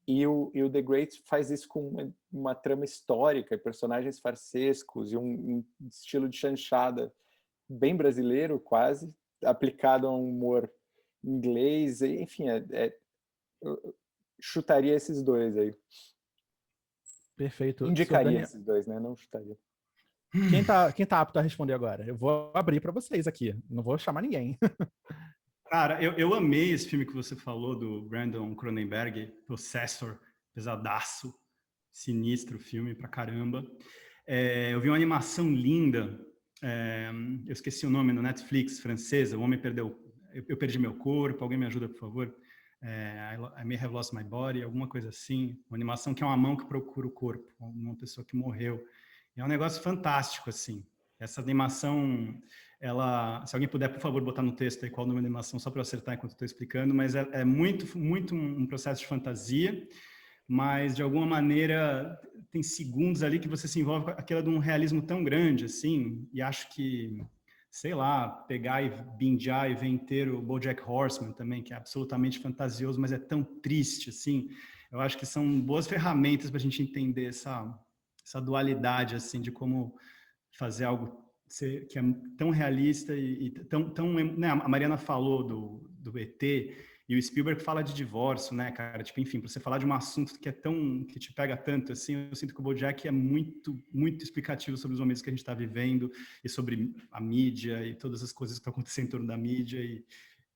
E o The Great faz isso com uma trama histórica, personagens farsescos e um estilo de chanchada bem brasileiro, quase, aplicado a um humor inglês, enfim, eu chutaria esses dois aí. Perfeito. Indicaria esses dois, né? Não chutaria. Quem tá apto a responder agora? Eu vou abrir para vocês aqui, não vou chamar ninguém. Cara, eu amei esse filme que você falou, do Brandon Cronenberg, Possessor, pesadaço, sinistro filme pra caramba. Eu vi uma animação linda, eu esqueci o nome, no Netflix, francesa, O Homem Perdeu... Eu perdi meu corpo, alguém me ajuda, por favor? I May Have Lost My Body, alguma coisa assim. Uma animação que é uma mão que procura o corpo, uma pessoa que morreu. É um negócio fantástico, assim. Essa animação, se alguém puder, por favor, botar no texto aí qual o nome da animação, só para eu acertar enquanto estou explicando, mas é muito, muito um processo de fantasia, mas de alguma maneira tem segundos ali que você se envolve com aquela de um realismo tão grande, assim, e acho que, sei lá, pegar e bingear e ver inteiro o BoJack Horseman também, que é absolutamente fantasioso, mas é tão triste, assim. Eu acho que são boas ferramentas para a gente entender essa dualidade, assim, de como fazer algo que é tão realista e tão né? A Mariana falou do ET, e o Spielberg fala de divórcio, né, cara? Tipo, enfim, para você falar de um assunto que que te pega tanto, assim, eu sinto que o BoJack é muito, muito explicativo sobre os momentos que a gente está vivendo e sobre a mídia e todas as coisas que estão acontecendo em torno da mídia, e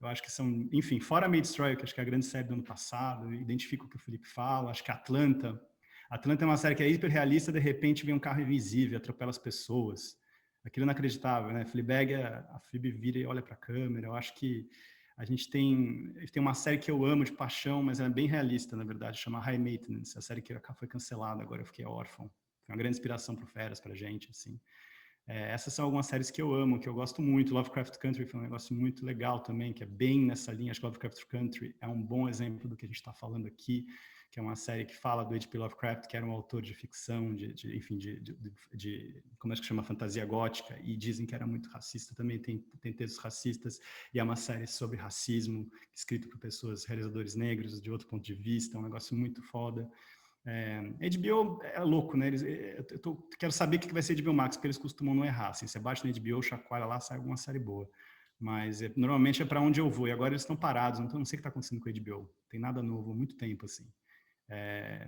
eu acho que são, enfim, fora May Destroy You, que acho que é a grande série do ano passado, identifico o que o Felipe fala, acho que Atlanta é uma série que é hiperrealista, de repente vem um carro invisível, atropela as pessoas. Aquilo é inacreditável, né? Fleabag, a Phoebe vira e olha para a câmera. Eu acho que a gente tem uma série que eu amo de paixão, mas é bem realista, na verdade, chama High Maintenance. A série que foi cancelada, agora eu fiquei órfão. Foi uma grande inspiração para o Feras, para a gente, assim. Essas são algumas séries que eu amo, que eu gosto muito. Lovecraft Country foi um negócio muito legal também, que é bem nessa linha. Acho que Lovecraft Country é um bom exemplo do que a gente está falando aqui, que é uma série que fala do H.P. Lovecraft, que era um autor de ficção, enfim, como é que chama, fantasia gótica, e dizem que era muito racista, também tem textos racistas, e é uma série sobre racismo, escrito por pessoas, realizadores negros, de outro ponto de vista, é um negócio muito foda. HBO é louco, né? Quero saber o que vai ser HBO Max, porque eles costumam não errar, assim, você bate na HBO, chacoalha lá, sai alguma série boa. Mas normalmente é para onde eu vou, e agora eles estão parados, então não sei o que está acontecendo com a HBO, tem nada novo há muito tempo, assim.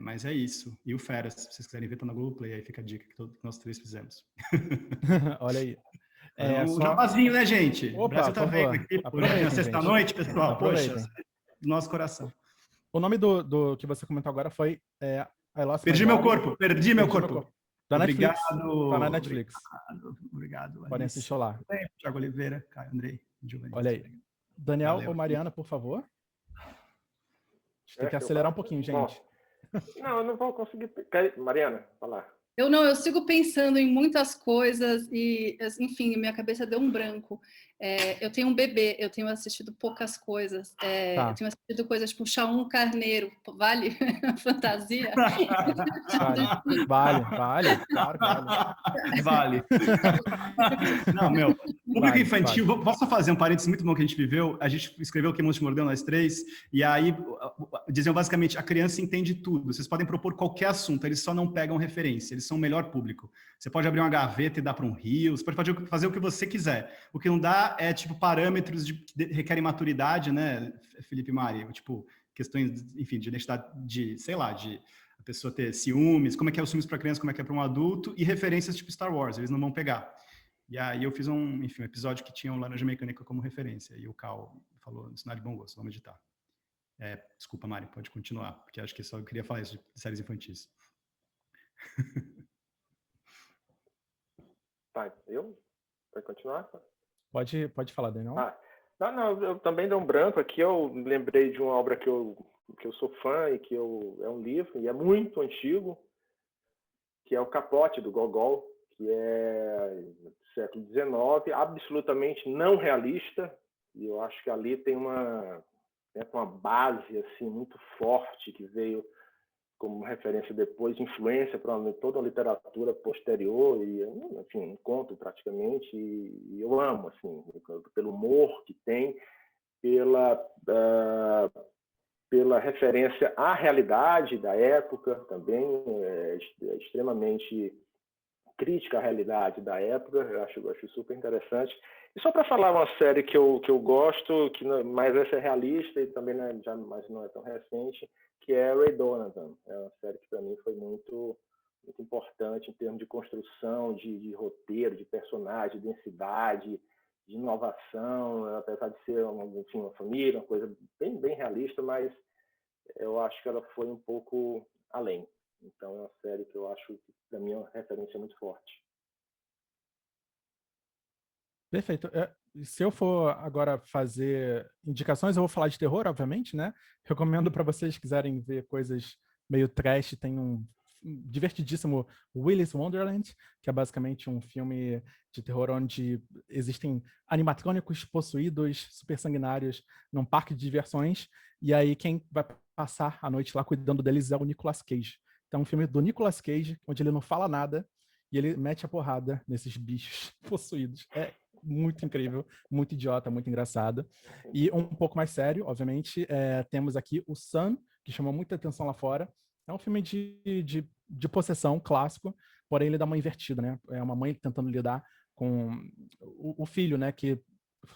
Mas é isso. E o Feras, se vocês quiserem ver, tá na Globoplay, aí fica a dica que nós três fizemos. Olha aí. Um jabazinho, né, gente? Opa, o Brasil tá vendo aqui, hoje na sexta-noite, pessoal. Aproveitem. Poxa, do nosso coração. O nome do que você comentou agora foi I Lost Perdi My meu Body. corpo, perdi meu corpo. Da Obrigado. Netflix. Tá na Netflix. Obrigado. Podem assistir lá. Thiago Oliveira, Caio Andrei, Giovanni. Olha aí. Daniel Valeu. ou Mariana, por favor. Tem que acelerar um pouquinho, gente. Não, eu não vou conseguir. Mariana, fala. Eu sigo pensando em muitas coisas e, enfim, minha cabeça deu um branco. Eu tenho um bebê, eu tenho assistido poucas coisas. Tá. Eu tenho assistido coisas tipo Shaun Carneiro, vale? Fantasia? Vale, claro, Vale. Não, meu, público infantil, posso fazer um parênteses muito bom que a gente viveu? A gente escreveu Quem Te Mordeu, nós três, e aí diziam basicamente, a criança entende tudo, vocês podem propor qualquer assunto, eles só não pegam referência, eles são o melhor público. Você pode abrir uma gaveta e dar para um rio, você pode fazer o que você quiser. O que não dá é, tipo, parâmetros que requerem maturidade, né, Felipe e Mari? Tipo, questões, enfim, de identidade, sei lá, de a pessoa ter ciúmes, como é que é os ciúmes para criança, como é que é para um adulto, e referências tipo Star Wars, eles não vão pegar. E aí eu fiz um episódio que tinha o Laranja Mecânica como referência, e o Cal falou, sinal de bom gosto, vamos editar. Desculpa, Mari, pode continuar, porque acho que só eu queria falar isso de séries infantis. Tá, Vai continuar? Pode falar, Daniel. Não, eu também dei um branco aqui, eu lembrei de uma obra que eu sou fã e que é um livro, e é muito antigo, que é o Capote, do Gogol, que é do século XIX, absolutamente não realista, E eu acho que ali tem uma base assim muito forte que veio como referência depois, influência para toda a literatura posterior e, enfim, um conto praticamente. E eu amo, assim, pelo humor que tem, pela referência à realidade da época também, extremamente crítica à realidade da época. Eu acho super interessante. E só para falar uma série que eu gosto, mas essa é realista e também mas não é tão recente, que é Ray Donovan. É uma série que para mim foi muito, muito importante em termos de construção, de roteiro, de personagem, de densidade, de inovação, apesar de ser uma família, uma coisa bem, bem realista, mas eu acho que ela foi um pouco além. Então é uma série que eu acho que para mim é uma referência muito forte. Perfeito. Se eu for agora fazer indicações, eu vou falar de terror, obviamente, né? Recomendo para vocês que quiserem ver coisas meio trash, tem um divertidíssimo Willy's Wonderland, que é basicamente um filme de terror onde existem animatrônicos possuídos, super sanguinários, num parque de diversões, e aí quem vai passar a noite lá cuidando deles é o Nicolas Cage. Então é um filme do Nicolas Cage, onde ele não fala nada, e ele mete a porrada nesses bichos possuídos. É muito incrível, muito idiota, muito engraçado. E um pouco mais sério, obviamente, temos aqui o Sun, que chamou muita atenção lá fora. É um filme de possessão clássico, porém ele dá uma invertida, né? É uma mãe tentando lidar com o filho, né? Que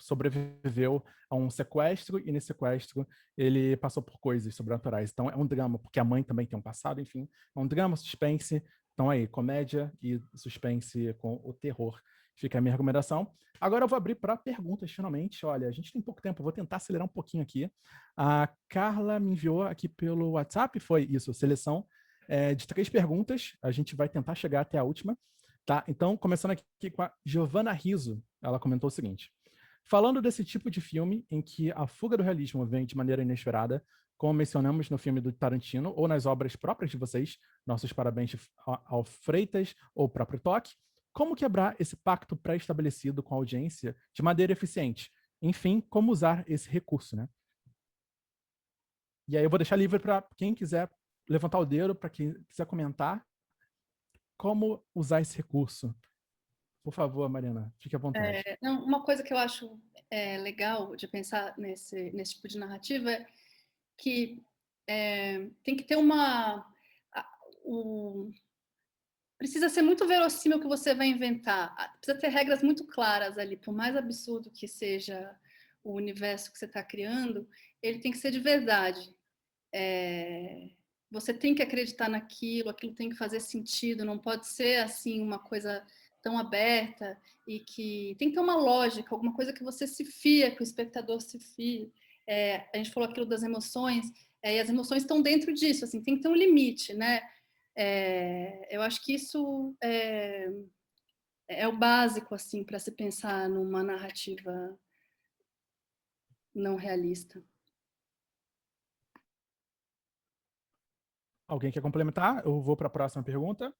sobreviveu a um sequestro, e nesse sequestro ele passou por coisas sobrenaturais. Então é um drama, porque a mãe também tem um passado, enfim. É um drama, suspense. Então aí, comédia e suspense com o terror. Fica a minha recomendação. Agora eu vou abrir para perguntas, finalmente. Olha, a gente tem pouco tempo, vou tentar acelerar um pouquinho aqui. A Carla me enviou aqui pelo WhatsApp, foi isso, seleção de 3 perguntas. A gente vai tentar chegar até a última. Tá? Então, começando aqui com a Giovanna Riso, ela comentou o seguinte: falando desse tipo de filme em que a fuga do realismo vem de maneira inesperada, como mencionamos no filme do Tarantino ou nas obras próprias de vocês, nossos parabéns ao Freitas ou próprio Toque, como quebrar esse pacto pré-estabelecido com a audiência de maneira eficiente? Enfim, como usar esse recurso, né? E aí eu vou deixar livre para quem quiser levantar o dedo, para quem quiser comentar como usar esse recurso. Por favor, Mariana, fique à vontade. Não, uma coisa que eu acho legal de pensar nesse tipo de narrativa é que tem que ter precisa ser muito verossímil o que você vai inventar. Precisa ter regras muito claras ali. Por mais absurdo que seja o universo que você está criando, ele tem que ser de verdade. Você tem que acreditar naquilo, aquilo tem que fazer sentido, não pode ser assim uma coisa tão aberta, e que tem que ter uma lógica, alguma coisa que você se fia, que o espectador se fie. A gente falou aquilo das emoções, e as emoções estão dentro disso, assim, tem que ter um limite, né? Eu acho que isso é o básico, assim, para se pensar numa narrativa não realista. Alguém quer complementar? Eu vou para a próxima pergunta.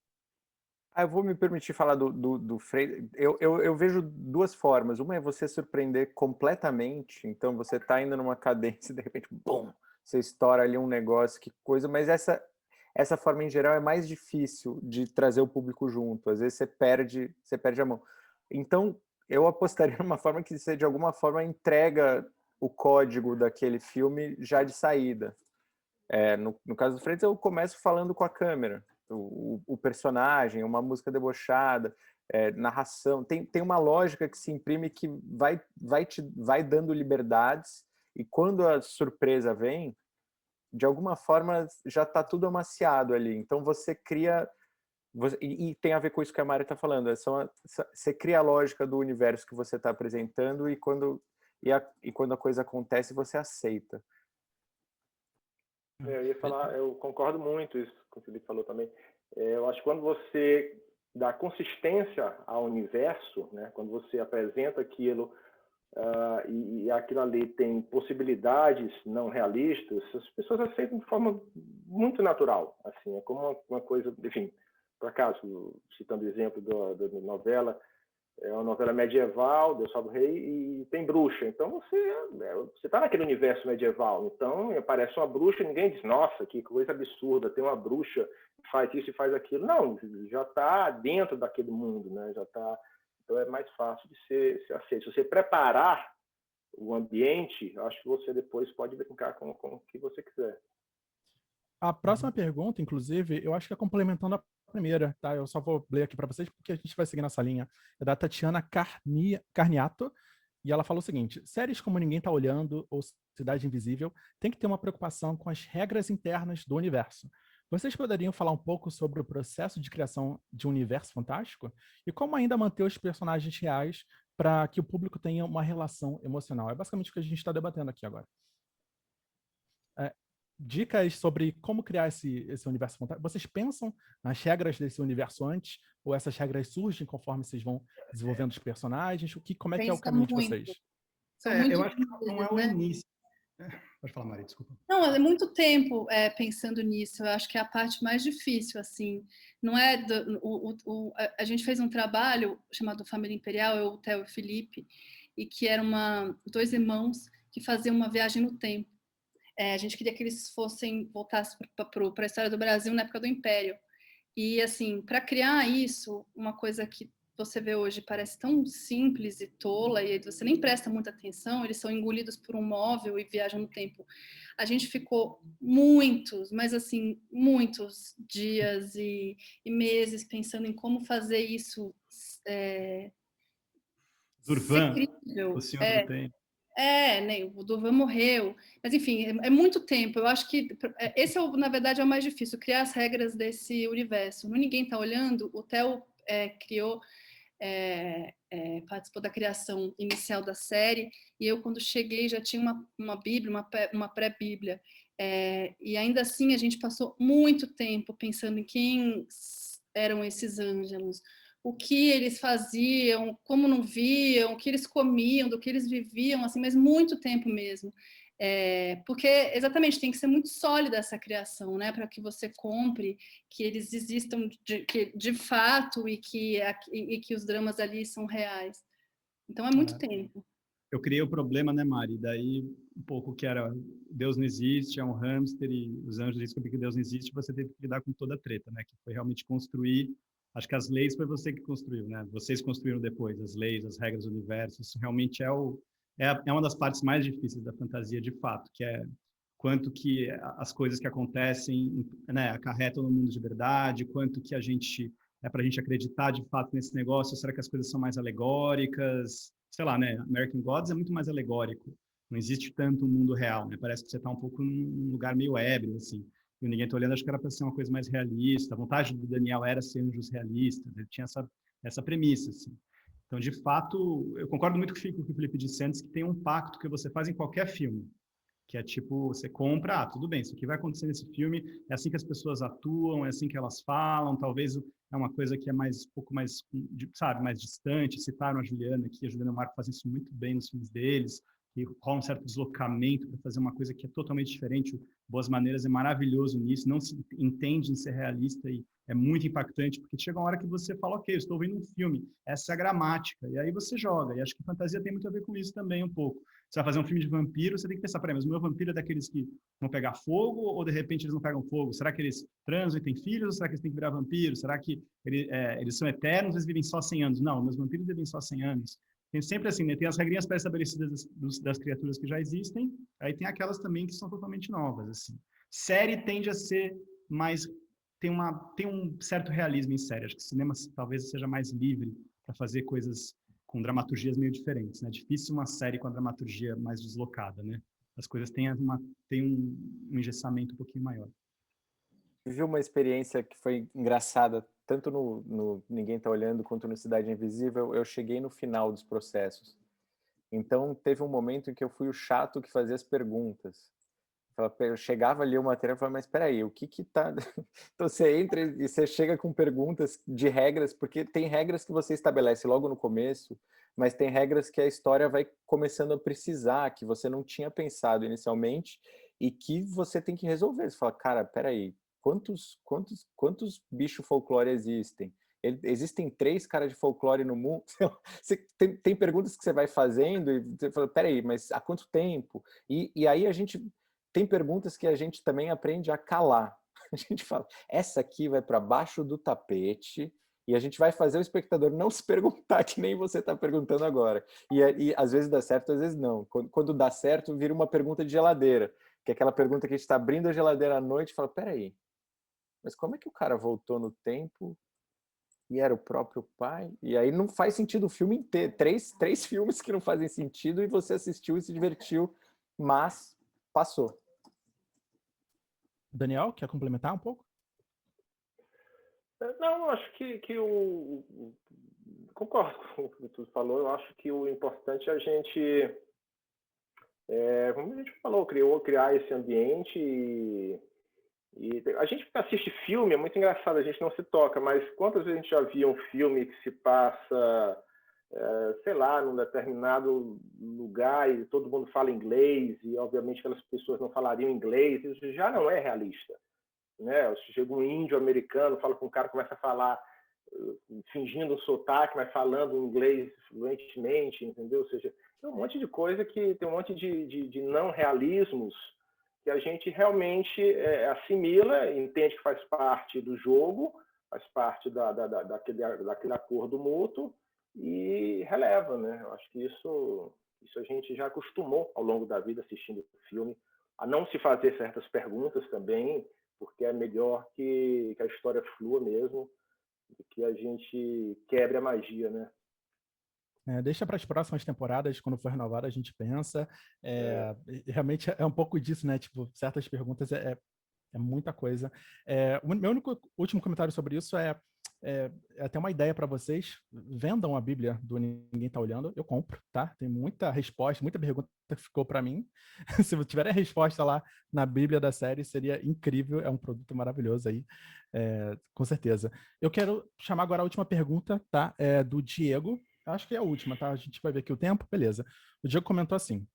Eu vou me permitir falar do Freire. Eu vejo 2 formas. Uma é você surpreender completamente. Então, você está indo numa cadência e, de repente, bum, você estoura ali um negócio, que coisa. Mas essa forma, em geral, é mais difícil de trazer o público junto. Às vezes, você perde a mão. Então, eu apostaria numa forma que você, de alguma forma, entrega o código daquele filme já de saída. No caso do Freitas, eu começo falando com a câmera. O personagem, uma música debochada, narração, tem uma lógica que se imprime que vai dando liberdades, e quando a surpresa vem, de alguma forma já está tudo amaciado ali. Então você cria, e tem a ver com isso que a Mari está falando, você cria a lógica do universo que você está apresentando, e quando a coisa acontece, você aceita. Eu ia falar, eu concordo muito isso que o Felipe falou também. Eu acho que quando você dá consistência ao universo, né, quando você apresenta aquilo e aquilo ali tem possibilidades não realistas, as pessoas aceitam de forma muito natural. Assim, é como uma coisa, enfim, por acaso, citando o exemplo da novela, é uma novela medieval, Deus salve o rei, e tem bruxa. Então você está naquele universo medieval. Então aparece uma bruxa e ninguém diz, nossa, que coisa absurda, tem uma bruxa que faz isso e faz aquilo. Não, já está dentro daquele mundo, né? Já tá, então é mais fácil de ser aceito. Se você preparar o ambiente, acho que você depois pode brincar com o que você quiser. A próxima pergunta, inclusive, eu acho que é complementando a primeira, tá? Eu só vou ler aqui para vocês porque a gente vai seguir nessa linha. É da Tatiana Carniato, e ela falou o seguinte: séries como Ninguém Tá Olhando ou Cidade Invisível tem que ter uma preocupação com as regras internas do universo. Vocês poderiam falar um pouco sobre o processo de criação de um universo fantástico? E como ainda manter os personagens reais para que o público tenha uma relação emocional? É basicamente o que a gente está debatendo aqui agora. Dicas sobre como criar esse universo fantástico. Vocês pensam nas regras desse universo antes? Ou essas regras surgem conforme vocês vão desenvolvendo os personagens? Como é que é o caminho de vocês? Eu acho que não é o início. Pode falar, Mari, desculpa. Não, é muito tempo pensando nisso. Eu acho que é a parte mais difícil, assim. Não é a gente fez um trabalho chamado Família Imperial, eu, o Theo e o Felipe, e que eram dois irmãos que faziam uma viagem no tempo. A gente queria que eles voltassem para a história do Brasil na época do Império. E, assim, para criar isso, uma coisa que você vê hoje parece tão simples e tola, e você nem presta muita atenção, eles são engolidos por um móvel e viajam no tempo. A gente ficou muitos dias e meses pensando em como fazer isso Durvan, crível. o Senhor do Tempo. O Durvan morreu. Mas, enfim, é muito tempo. Eu acho que esse, na verdade, é o mais difícil, criar as regras desse universo. No Ninguém Tá Olhando, o Theo participou da criação inicial da série, e eu, quando cheguei, já tinha uma Bíblia, uma pré-Bíblia. E ainda assim, a gente passou muito tempo pensando em quem eram esses ângelos, o que eles faziam, como não viam, o que eles comiam, do que eles viviam, assim, mas muito tempo mesmo. Porque, exatamente, tem que ser muito sólida essa criação, né, para que você compre que eles existam de fato e que os dramas ali são reais. Então, é muito tempo. Eu criei o problema, né, Mari? Daí, um pouco que era Deus não existe, é um hamster, e os anjos dizem que Deus não existe, você teve que lidar com toda a treta, né? Que foi realmente construir. Acho que as leis foi você que construiu, né? Vocês construíram depois as leis, as regras do universo. Isso realmente é uma das partes mais difíceis da fantasia, de fato, que é quanto que as coisas que acontecem, né, acarretam no mundo de verdade, quanto que para a gente acreditar de fato nesse negócio, será que as coisas são mais alegóricas? Sei lá, né? American Gods é muito mais alegórico. Não existe tanto um mundo real, né? Parece que você está um pouco num lugar meio ébrio, assim. E o Ninguém Tá Olhando, acho que era para ser uma coisa mais realista. A vontade do Daniel era ser anjos realistas. Ele tinha essa premissa, assim. Então, de fato, eu concordo muito com o que o Felipe disse antes, que tem um pacto que você faz em qualquer filme. Que é tipo, você compra, tudo bem, isso aqui vai acontecer nesse filme, é assim que as pessoas atuam, é assim que elas falam, talvez é uma coisa que é um pouco mais, sabe, mais distante. Citaram a Juliana aqui, a Juliana e o Marco fazem isso muito bem nos filmes deles, que rola um certo deslocamento para fazer uma coisa que é totalmente diferente. Boas Maneiras é maravilhoso nisso, não se entende em ser realista e é muito impactante, porque chega uma hora que você fala, ok, eu estou vendo um filme, essa é a gramática, e aí você joga, e acho que fantasia tem muito a ver com isso também um pouco. Você vai fazer um filme de vampiro, você tem que pensar, peraí, mas o meu vampiro é daqueles que vão pegar fogo, ou de repente eles não pegam fogo? Será que eles transam e têm filhos, ou será que eles têm que virar vampiro? Será que eles são eternos, eles vivem só 100 anos? Não, meus vampiros vivem só 100 anos. Tem sempre assim, né? Tem as regrinhas pré-estabelecidas das criaturas que já existem, aí tem aquelas também que são totalmente novas, assim. Série tende a ser mais... Tem um certo realismo em série. Acho que o cinema talvez seja mais livre para fazer coisas com dramaturgias meio diferentes, né? Difícil uma série com a dramaturgia mais deslocada, né? As coisas têm um engessamento um pouquinho maior. Tive uma experiência que foi engraçada, tanto no Ninguém Tá Olhando quanto no Cidade Invisível. Eu cheguei no final dos processos. Então, teve um momento em que eu fui o chato que fazia as perguntas. Eu chegava ali o material e falava, mas espera aí, o que tá... Então você entra e você chega com perguntas de regras, porque tem regras que você estabelece logo no começo, mas tem regras que a história vai começando a precisar, que você não tinha pensado inicialmente e que você tem que resolver. Você fala, cara, espera aí, quantos bichos folclore existem? Existem 3 caras de folclore no mundo. Tem perguntas que você vai fazendo e você fala, peraí, mas há quanto tempo? E aí a gente tem perguntas que a gente também aprende a calar. A gente fala, essa aqui vai para baixo do tapete e a gente vai fazer o espectador não se perguntar que nem você está perguntando agora. E às vezes dá certo, às vezes não. Quando dá certo, vira uma pergunta de geladeira, que é aquela pergunta que a gente está abrindo a geladeira à noite e fala, peraí, mas como é que o cara voltou no tempo e era o próprio pai? E aí não faz sentido o filme inteiro. Três filmes que não fazem sentido e você assistiu e se divertiu, mas passou. Daniel, quer complementar um pouco? Não, acho que concordo com o que tu falou. Eu acho que o importante é a gente, como a gente falou, criar esse ambiente e a gente que assiste filme, é muito engraçado, a gente não se toca, mas quantas vezes a gente já viu um filme que se passa, sei lá, num determinado lugar e todo mundo fala inglês e obviamente aquelas pessoas não falariam inglês, isso já não é realista. Né? Chega um índio americano, fala com um cara, começa a falar fingindo um sotaque, mas falando inglês fluentemente, entendeu? Ou seja, tem um monte de coisa que tem um monte de não realismos que a gente realmente assimila, entende que faz parte do jogo, faz parte daquele acordo mútuo e releva, né? Eu acho que isso a gente já acostumou ao longo da vida assistindo o filme a não se fazer certas perguntas também, porque é melhor que a história flua mesmo, do que a gente quebre a magia, né? Deixa para as próximas temporadas, quando for renovada, a gente pensa. Realmente é um pouco disso, né? Tipo, certas perguntas é muita coisa. O meu único último comentário sobre isso é até uma ideia para vocês. Vendam a Bíblia do Ninguém Tá Olhando. Eu compro, tá? Tem muita resposta, muita pergunta que ficou para mim. Se tiver a resposta lá na Bíblia da série, seria incrível. É um produto maravilhoso aí, com certeza. Eu quero chamar agora a última pergunta, tá? Do Diego. Acho que é a última, tá? A gente vai ver aqui o tempo. Beleza. O Diego comentou assim: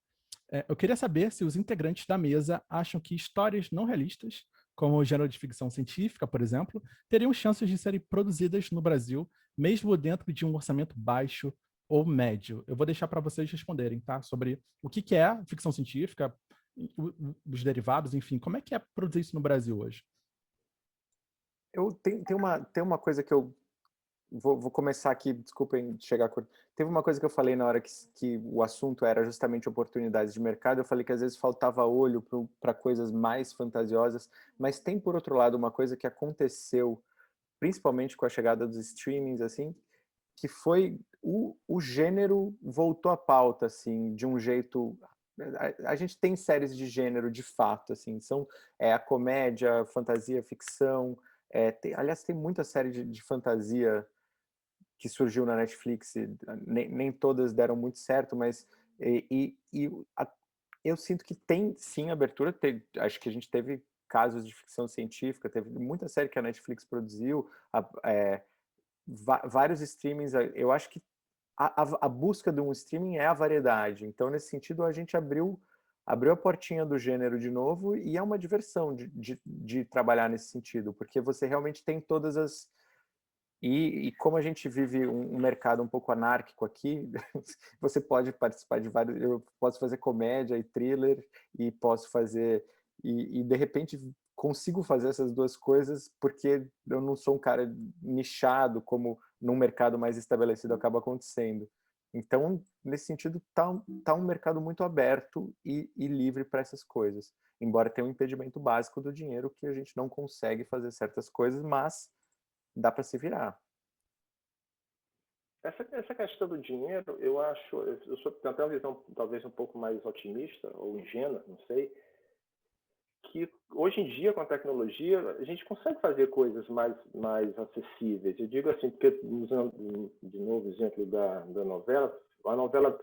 eu queria saber se os integrantes da mesa acham que histórias não realistas, como o gênero de ficção científica, por exemplo, teriam chances de serem produzidas no Brasil, mesmo dentro de um orçamento baixo ou médio. Eu vou deixar para vocês responderem, tá? Sobre o que é ficção científica, os derivados, enfim, como é que é produzir isso no Brasil hoje? Tem uma coisa que eu vou começar aqui, desculpem chegar curto. Teve uma coisa que eu falei na hora que o assunto era justamente oportunidades de mercado. Eu falei que às vezes faltava olho para coisas mais fantasiosas, mas tem, por outro lado, uma coisa que aconteceu, principalmente com a chegada dos streamings, assim, que foi o gênero voltou à pauta, assim, de um jeito... A gente tem séries de gênero, de fato, assim, são a comédia, fantasia, ficção... aliás, tem muita série de fantasia que surgiu na Netflix, nem todas deram muito certo, mas eu sinto que tem sim abertura. Acho que a gente teve casos de ficção científica, teve muita série que a Netflix produziu, vários streamings. Eu acho que a busca de um streaming é a variedade. Então, nesse sentido, a gente abriu a portinha do gênero de novo e é uma diversão de trabalhar nesse sentido, porque você realmente tem todas as... E como a gente vive um mercado um pouco anárquico aqui, você pode participar de vários... Eu posso fazer comédia e thriller, e posso fazer... E de repente consigo fazer essas duas coisas porque eu não sou um cara nichado, como num mercado mais estabelecido acaba acontecendo. Então, nesse sentido, tá um mercado muito aberto e livre para essas coisas. Embora tenha um impedimento básico do dinheiro, que a gente não consegue fazer certas coisas, mas dá para se virar. Essa questão do dinheiro, eu acho, eu tenho até uma visão talvez um pouco mais otimista ou ingênua, não sei, que hoje em dia com a tecnologia a gente consegue fazer coisas mais acessíveis. Eu digo assim, porque usando de novo o exemplo da novela, a novela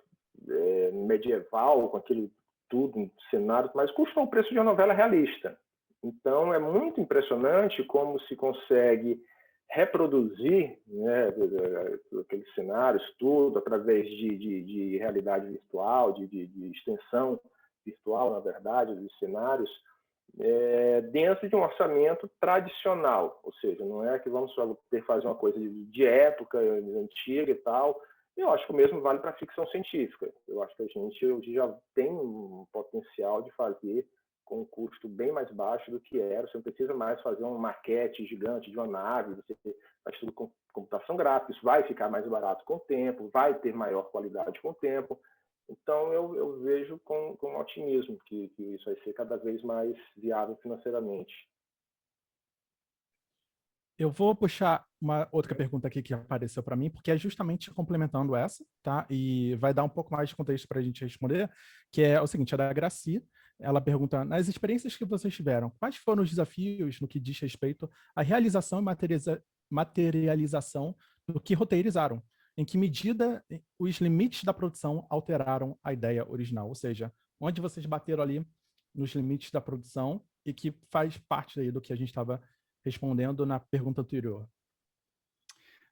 medieval com aquele tudo, cenário, mas custa o preço de uma novela realista. Então é muito impressionante como se consegue reproduzir, né, aqueles cenários, tudo, através de realidade virtual, de extensão virtual, na verdade, dos cenários, dentro de um orçamento tradicional, ou seja, não é que vamos ter que fazer uma coisa de época, antiga e tal. Eu acho que o mesmo vale para a ficção científica. Eu acho que a gente hoje já tem um potencial de fazer com um custo bem mais baixo do que era. Você não precisa mais fazer uma maquete gigante de uma nave, você faz tudo com computação gráfica, isso vai ficar mais barato com o tempo, vai ter maior qualidade com o tempo. Então, eu vejo com otimismo que isso vai ser cada vez mais viável financeiramente. Eu vou puxar uma outra pergunta aqui que apareceu para mim, porque é justamente complementando essa, tá? E vai dar um pouco mais de contexto para a gente responder, que é o seguinte, é da Graci. Ela pergunta, nas experiências que vocês tiveram, quais foram os desafios no que diz respeito à realização e materialização do que roteirizaram? Em que medida os limites da produção alteraram a ideia original? Ou seja, onde vocês bateram ali nos limites da produção e que faz parte aí do que a gente estava respondendo na pergunta anterior.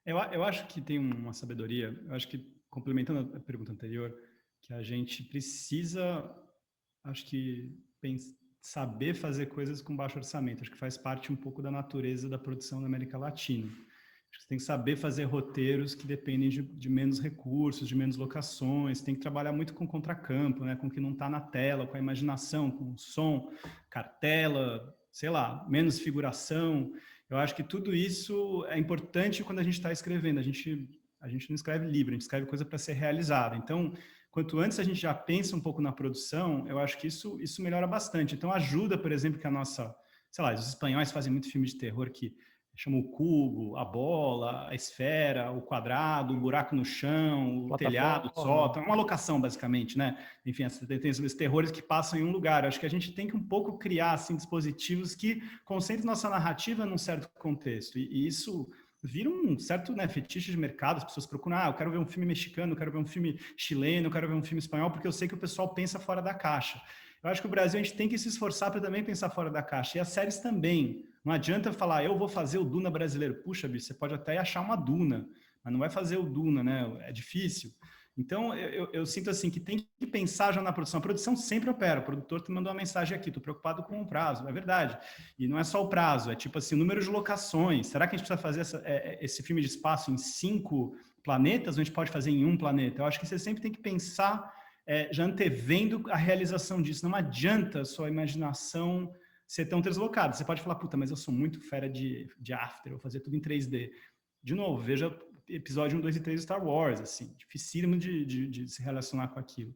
Eu acho que tem uma sabedoria, eu acho que, complementando a pergunta anterior, que a gente precisa, acho que, saber fazer coisas com baixo orçamento. Acho que faz parte um pouco da natureza da produção na América Latina. Acho que você tem que saber fazer roteiros que dependem de menos recursos, de menos locações, tem que trabalhar muito com contracampo, né? Com o que não está na tela, com a imaginação, com o som, cartela, sei lá, menos figuração. Eu acho que tudo isso é importante quando a gente está escrevendo. A gente não escreve livro, a gente escreve coisa para ser realizada. Então, quanto antes a gente já pensa um pouco na produção, eu acho que isso melhora bastante. Então, ajuda, por exemplo, que a nossa... Sei lá, os espanhóis fazem muito filme de terror que chamam o cubo, a bola, a esfera, o quadrado, o buraco no chão, o telhado, o sótão. É uma locação, basicamente, né? Enfim, tem esses terrores que passam em um lugar. Acho que a gente tem que um pouco criar assim, dispositivos que concentrem nossa narrativa num certo contexto. E isso vira um certo, né, fetiche de mercado. As pessoas procuram, eu quero ver um filme mexicano, eu quero ver um filme chileno, eu quero ver um filme espanhol, porque eu sei que o pessoal pensa fora da caixa. Eu acho que o Brasil, a gente tem que se esforçar para também pensar fora da caixa. E as séries também. Não adianta falar, eu vou fazer o Duna brasileiro. Puxa, bicho, você pode até achar uma Duna, mas não vai fazer o Duna, né? É difícil. Então, eu sinto assim que tem que pensar já na produção. A produção sempre opera. O produtor te mandou uma mensagem aqui, estou preocupado com o prazo. É verdade. E não é só o prazo, é tipo assim, o número de locações. Será que a gente precisa fazer esse filme de espaço em 5 planetas ou a gente pode fazer em 1 planeta? Eu acho que você sempre tem que pensar já antevendo a realização disso. Não adianta a sua imaginação ser tão deslocada. Você pode falar, puta, mas eu sou muito fera de After, eu vou fazer tudo em 3D. De novo, veja episódio 1, 2 e 3 de Star Wars, assim, dificílimo de se relacionar com aquilo.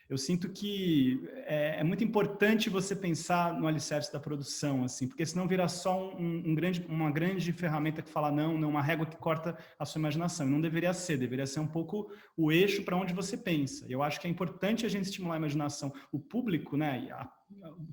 Eu sinto que é muito importante você pensar no alicerce da produção, assim, porque senão vira só uma grande ferramenta que fala não, uma régua que corta a sua imaginação. E não deveria ser um pouco o eixo para onde você pensa. Eu acho que é importante a gente estimular a imaginação. O público, né,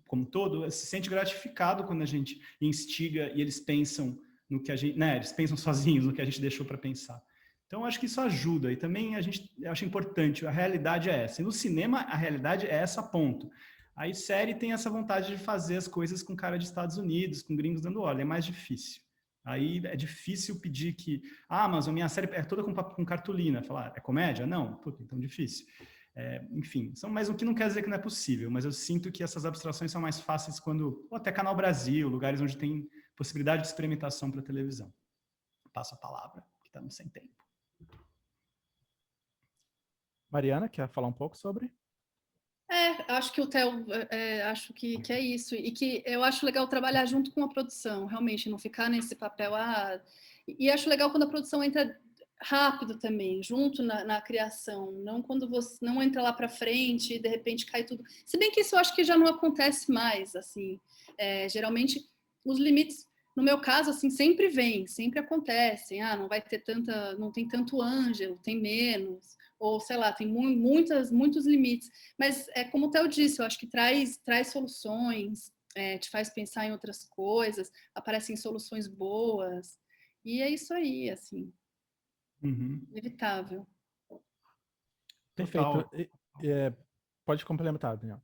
como um todo, se sente gratificado quando a gente instiga e eles pensam no que a gente, né, eles pensam sozinhos no que a gente deixou para pensar. Então, eu acho que isso ajuda. E também eu acho importante, a realidade é essa. E no cinema, a realidade é essa, ponto. Aí, série tem essa vontade de fazer as coisas com cara de Estados Unidos, com gringos dando ordem. É mais difícil. Aí, é difícil pedir que... mas a minha série é toda com cartolina. Falar, é comédia? Não? Puta, então difícil. Enfim, mas o que não quer dizer que não é possível. Mas eu sinto que essas abstrações são mais fáceis quando... Ou até Canal Brasil, lugares onde tem possibilidade de experimentação para televisão. Passo a palavra, que estamos sem tempo. Mariana, quer falar um pouco sobre? Acho que o Theo, acho que é isso. E que eu acho legal trabalhar junto com a produção, realmente, não ficar nesse papel. E acho legal quando a produção entra rápido também, junto na criação, não quando você não entra lá para frente e de repente cai tudo. Se bem que isso eu acho que já não acontece mais, assim. Geralmente, os limites, no meu caso, assim, sempre acontecem. Não vai ter não tem tanto ângelo, tem menos. Ou, sei lá, tem muitos limites. Mas, como o Theo disse, eu acho que traz soluções, te faz pensar em outras coisas, aparecem soluções boas. E é isso aí, assim. Inevitável. Perfeito. Pode complementar, Daniel.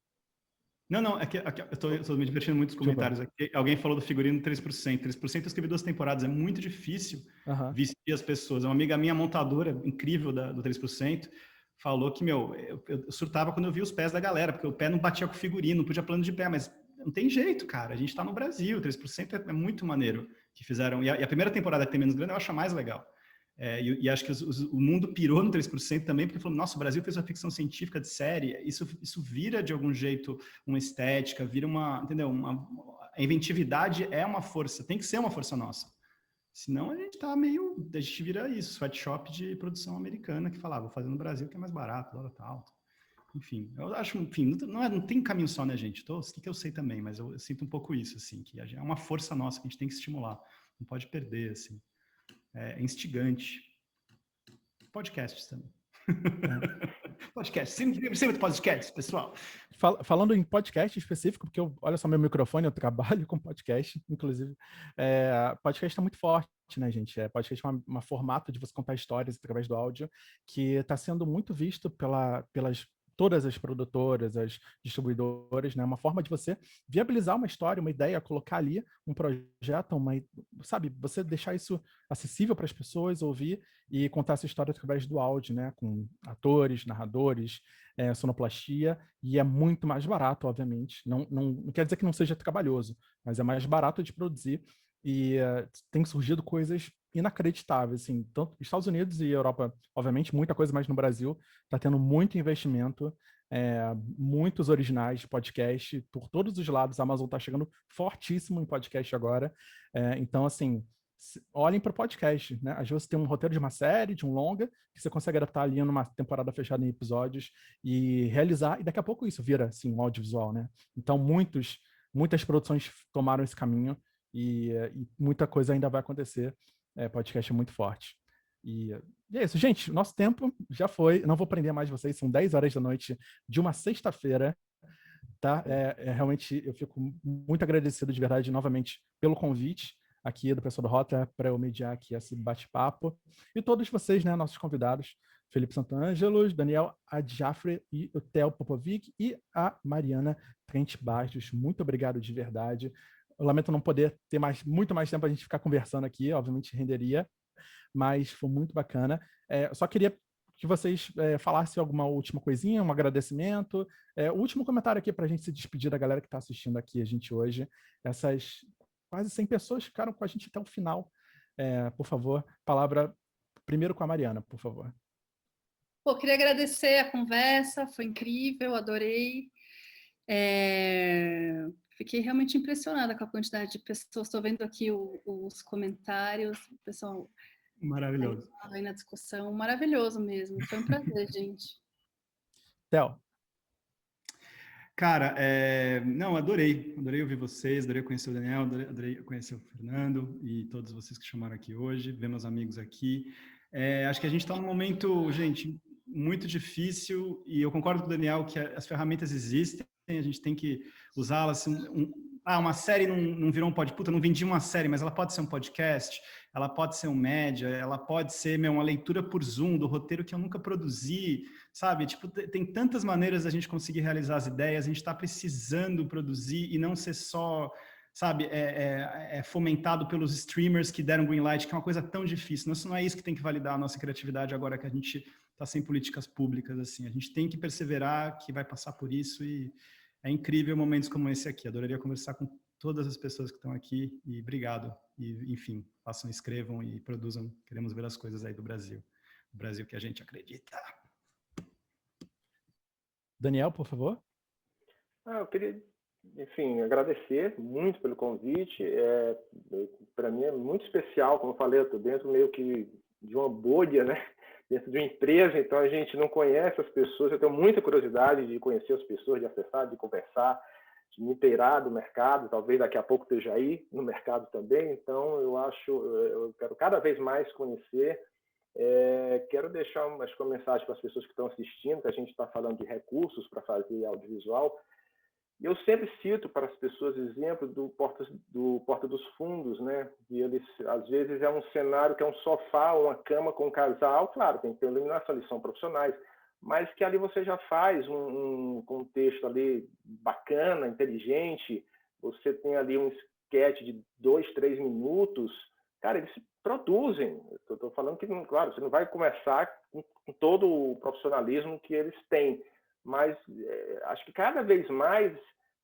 Não, é que eu estou me divertindo muito nos comentários aqui. Alguém falou do figurino 3%. 3% eu escrevi 2 temporadas, é muito difícil vestir as pessoas. Uma amiga minha, montadora incrível do 3%, falou que, eu surtava quando eu via os pés da galera, porque o pé não batia com o figurino, não podia plano de pé, mas não tem jeito, cara. A gente está no Brasil, 3% é muito maneiro que fizeram. E a primeira temporada que tem menos grana eu acho a mais legal. E acho que o mundo pirou no 3% também, porque falou, nossa, o Brasil fez uma ficção científica de série, isso vira de algum jeito uma estética, vira entendeu? A inventividade é uma força, tem que ser uma força nossa. Senão a gente vira isso, sweatshop de produção americana que falava, vou fazer no Brasil que é mais barato, dólar tá alto. Enfim, eu acho, enfim, não tem caminho só, né, gente? O que eu sei também, mas eu sinto um pouco isso, assim, que é uma força nossa que a gente tem que estimular, não pode perder, assim. É instigante. Podcasts também. Podcast, sempre podcasts, pessoal. Falando em podcast específico, porque olha só meu microfone, eu trabalho com podcast, inclusive. Podcast está muito forte, né, gente? Podcast é um formato de você contar histórias através do áudio que está sendo muito visto pelas todas as produtoras, as distribuidoras, né? Uma forma de você viabilizar uma história, uma ideia, colocar ali um projeto, sabe, você deixar isso acessível para as pessoas ouvir e contar essa história através do áudio, né? Com atores, narradores, sonoplastia, e é muito mais barato, obviamente. Não quer dizer que não seja trabalhoso, mas é mais barato de produzir e tem surgido coisas inacreditáveis, assim, tanto Estados Unidos e Europa, obviamente, muita coisa, mas no Brasil está tendo muito investimento, muitos originais de podcast por todos os lados. A Amazon está chegando fortíssimo em podcast agora, então, assim, olhem para o podcast, né? Às vezes você tem um roteiro de uma série, de um longa, que você consegue adaptar ali numa temporada fechada em episódios e realizar, e daqui a pouco isso vira, assim, um audiovisual, né? Então, muitas produções tomaram esse caminho e muita coisa ainda vai acontecer. Podcast é muito forte. E é isso, gente. Nosso tempo já foi. Não vou prender mais vocês. São 10 horas da noite de uma sexta-feira. Tá? Realmente, eu fico muito agradecido de verdade, novamente, pelo convite aqui do pessoal do Rota para eu mediar aqui esse bate-papo. E todos vocês, né, nossos convidados, Felipe Sant'Angelos, Daniel Adjafre e o Theo Popovic e a Mariana Trent Bastos. Muito obrigado de verdade. Eu lamento não poder ter muito mais tempo a gente ficar conversando aqui, obviamente renderia, mas foi muito bacana. Só queria que vocês falassem alguma última coisinha, um agradecimento. O último comentário aqui para a gente se despedir da galera que está assistindo aqui a gente hoje. Essas quase 100 pessoas ficaram com a gente até o final. Por favor, palavra primeiro com a Mariana, por favor. Pô, queria agradecer a conversa, foi incrível, adorei. Fiquei realmente impressionada com a quantidade de pessoas. Estou vendo aqui os comentários, o pessoal maravilhoso aí na discussão, maravilhoso mesmo. Foi um prazer, gente. Theo. Cara, não, adorei ouvir vocês, adorei conhecer o Daniel, adorei conhecer o Fernando e todos vocês que chamaram aqui hoje, ver meus amigos aqui. Acho que a gente está num momento, gente, muito difícil, e eu concordo com o Daniel que as ferramentas existem, a gente tem que usá-las. Uma série não virou um podcast, puta, não vendi uma série, mas ela pode ser um podcast, ela pode ser um média, ela pode ser uma leitura por Zoom do roteiro que eu nunca produzi, sabe? Tipo, tem tantas maneiras da gente conseguir realizar as ideias, a gente está precisando produzir e não ser só, sabe, fomentado pelos streamers que deram green light, que é uma coisa tão difícil. Não é isso que tem que validar a nossa criatividade agora que a gente está sem políticas públicas, assim. A gente tem que perseverar, que vai passar por isso, e é incrível momentos como esse aqui. Adoraria conversar com todas as pessoas que estão aqui, e obrigado. E, enfim, façam, escrevam e produzam. Queremos ver as coisas aí do Brasil. O Brasil que a gente acredita. Daniel, por favor. Eu queria, enfim, agradecer muito pelo convite. Para mim é muito especial, como eu falei, eu estou dentro meio que de uma bolha, né? Dentro de uma empresa, então a gente não conhece as pessoas. Eu tenho muita curiosidade de conhecer as pessoas, de acessar, de conversar, de me inteirar do mercado. Talvez daqui a pouco esteja aí no mercado também. Então eu quero cada vez mais conhecer. Quero deixar uma mensagem para as pessoas que estão assistindo, que a gente está falando de recursos para fazer audiovisual. E eu sempre cito para as pessoas o exemplo do Porta dos Fundos, né? E eles, às vezes, é um cenário que é um sofá, uma cama com um casal. Claro, tem que ter iluminação, eles são profissionais, mas que ali você já faz um contexto ali bacana, inteligente. Você tem ali um sketch de 2, 3 minutos. Cara, eles produzem. Eu estou falando que, claro, você não vai começar com todo o profissionalismo que eles têm, mas acho que cada vez mais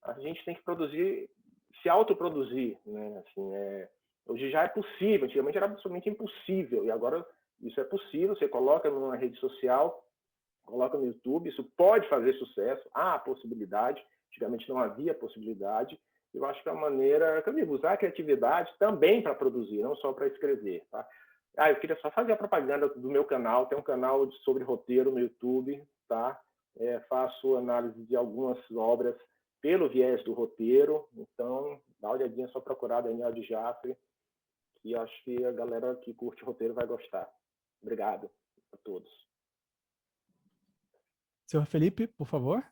a gente tem que produzir, se autoproduzir, né? Assim, hoje já é possível, antigamente era absolutamente impossível, e agora isso é possível, você coloca numa rede social, coloca no YouTube, isso pode fazer sucesso, há a possibilidade, antigamente não havia possibilidade. Eu acho que é uma maneira, que eu digo, usar a criatividade também para produzir, não só para escrever, tá? Eu queria só fazer a propaganda do meu canal, tem um canal sobre roteiro no YouTube, tá? Faço análise de algumas obras pelo viés do roteiro, então dá uma olhadinha, só procurar Daniel de Jaffre, que acho que a galera que curte roteiro vai gostar. Obrigado a todos. Senhor Felipe, por favor.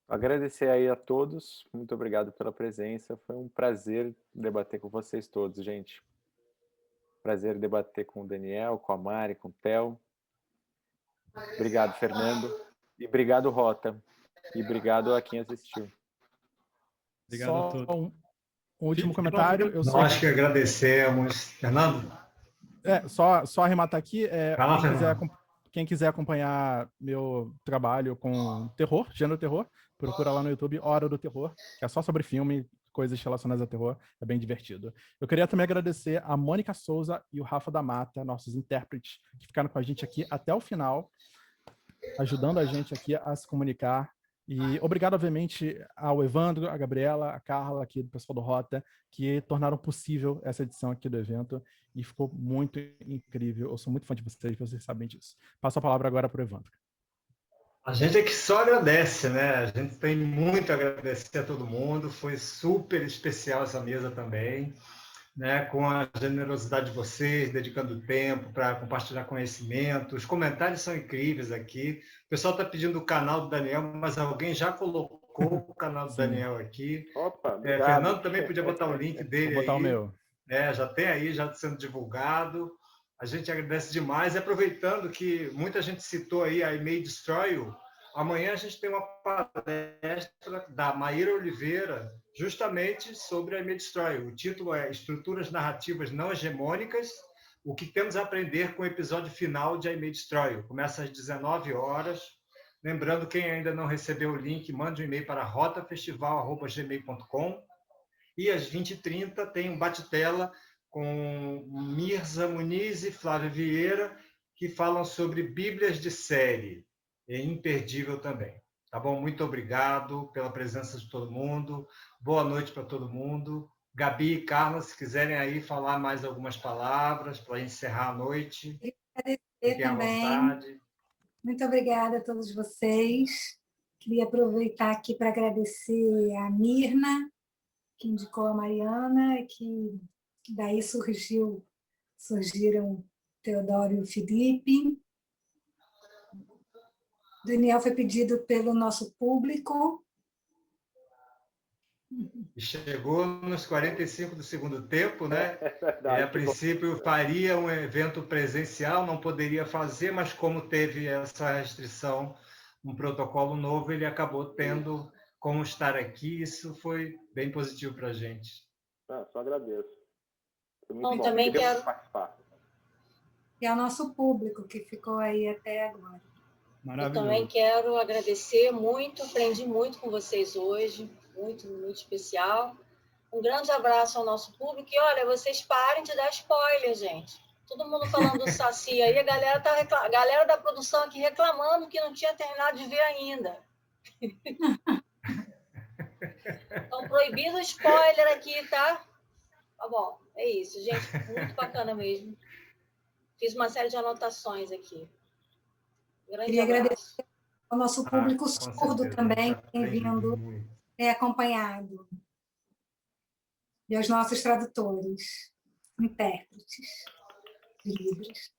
Agradecer aí a todos, muito obrigado pela presença, foi um prazer debater com vocês todos, gente. Prazer debater com o Daniel, com a Mari, com o Theo. Obrigado, Fernando. E obrigado, Rota. E obrigado a quem assistiu. Obrigado Só a todos. um último comentário. Nós que agradecemos. Fernando? Só arrematar aqui. Quem quiser acompanhar meu trabalho com terror, gênero terror, procura lá no YouTube Hora do Terror, que é só sobre filme, coisas relacionadas a terror, é bem divertido. Eu queria também agradecer a Mônica Souza e o Rafa da Mata, nossos intérpretes, que ficaram com a gente aqui até o final, ajudando a gente aqui a se comunicar. E obrigado, obviamente, ao Evandro, a Gabriela, a Carla, aqui do pessoal do Rota, que tornaram possível essa edição aqui do evento e ficou muito incrível. Eu sou muito fã de vocês sabem disso. Passo a palavra agora para o Evandro. A gente é que só agradece, né? A gente tem muito a agradecer a todo mundo. Foi super especial essa mesa também, né? Com a generosidade de vocês, dedicando tempo para compartilhar conhecimento. Os comentários são incríveis aqui. O pessoal está pedindo o canal do Daniel, mas alguém já colocou o canal do Daniel aqui. Opa, Fernando também podia botar o link dele. Vou botar aí. O meu. Já tem aí, já sendo divulgado. A gente agradece demais. E aproveitando que muita gente citou aí a I May Destroy You, amanhã a gente tem uma palestra da Maíra Oliveira, justamente sobre a I May Destroy You. O título é Estruturas Narrativas Não Hegemônicas, o que temos a aprender com o episódio final de I May Destroy You. Começa às 19 horas. Lembrando, quem ainda não recebeu o link, mande um e-mail para rotafestival@gmail.com. E às 20h30 tem um bate-tela com Mirza Muniz e Flávia Vieira, que falam sobre Bíblias de série. É imperdível também. Tá bom? Muito obrigado pela presença de todo mundo. Boa noite para todo mundo. Gabi e Carla, se quiserem aí falar mais algumas palavras para encerrar a noite. Fiquem à vontade. Muito obrigada a todos vocês. Queria aproveitar aqui para agradecer a Mirna, que indicou a Mariana, que daí surgiram Teodoro e o Felipe. Daniel foi pedido pelo nosso público. Chegou nos 45 do segundo tempo, né? É verdade. A princípio faria um evento presencial, não poderia fazer, mas como teve essa restrição, um protocolo novo, ele acabou tendo como estar aqui. Isso foi bem positivo para a gente. Só agradeço. Foi muito bom. Também quero participar. E ao nosso público que ficou aí até agora. Maravilhoso. Eu também quero agradecer muito, aprendi muito com vocês hoje, muito, muito especial. Um grande abraço ao nosso público e, olha, vocês parem de dar spoiler, gente. Todo mundo falando do Saci aí, a galera da produção aqui reclamando que não tinha terminado de ver ainda. Então, proibido spoiler aqui, tá? Tá bom, é isso, gente, muito bacana mesmo. Fiz uma série de anotações aqui. Queria agradecer ao nosso público surdo também, que tem vindo acompanhado. E aos nossos tradutores, intérpretes de livros.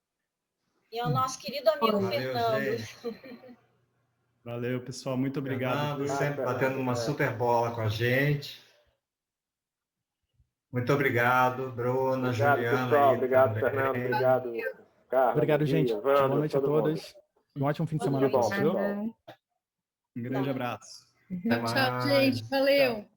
E ao nosso querido amigo Fernando. Valeu, pessoal. Muito obrigado. Fernando, sempre batendo uma super bola com a gente. Muito obrigado, Bruna, Juliana. Pessoal. Obrigado, Fernando. Obrigado, Carlos. Obrigado, gente. Boa noite a todos. Um ótimo fim de semana para vocês. Um grande abraço. Tchau, gente. Valeu.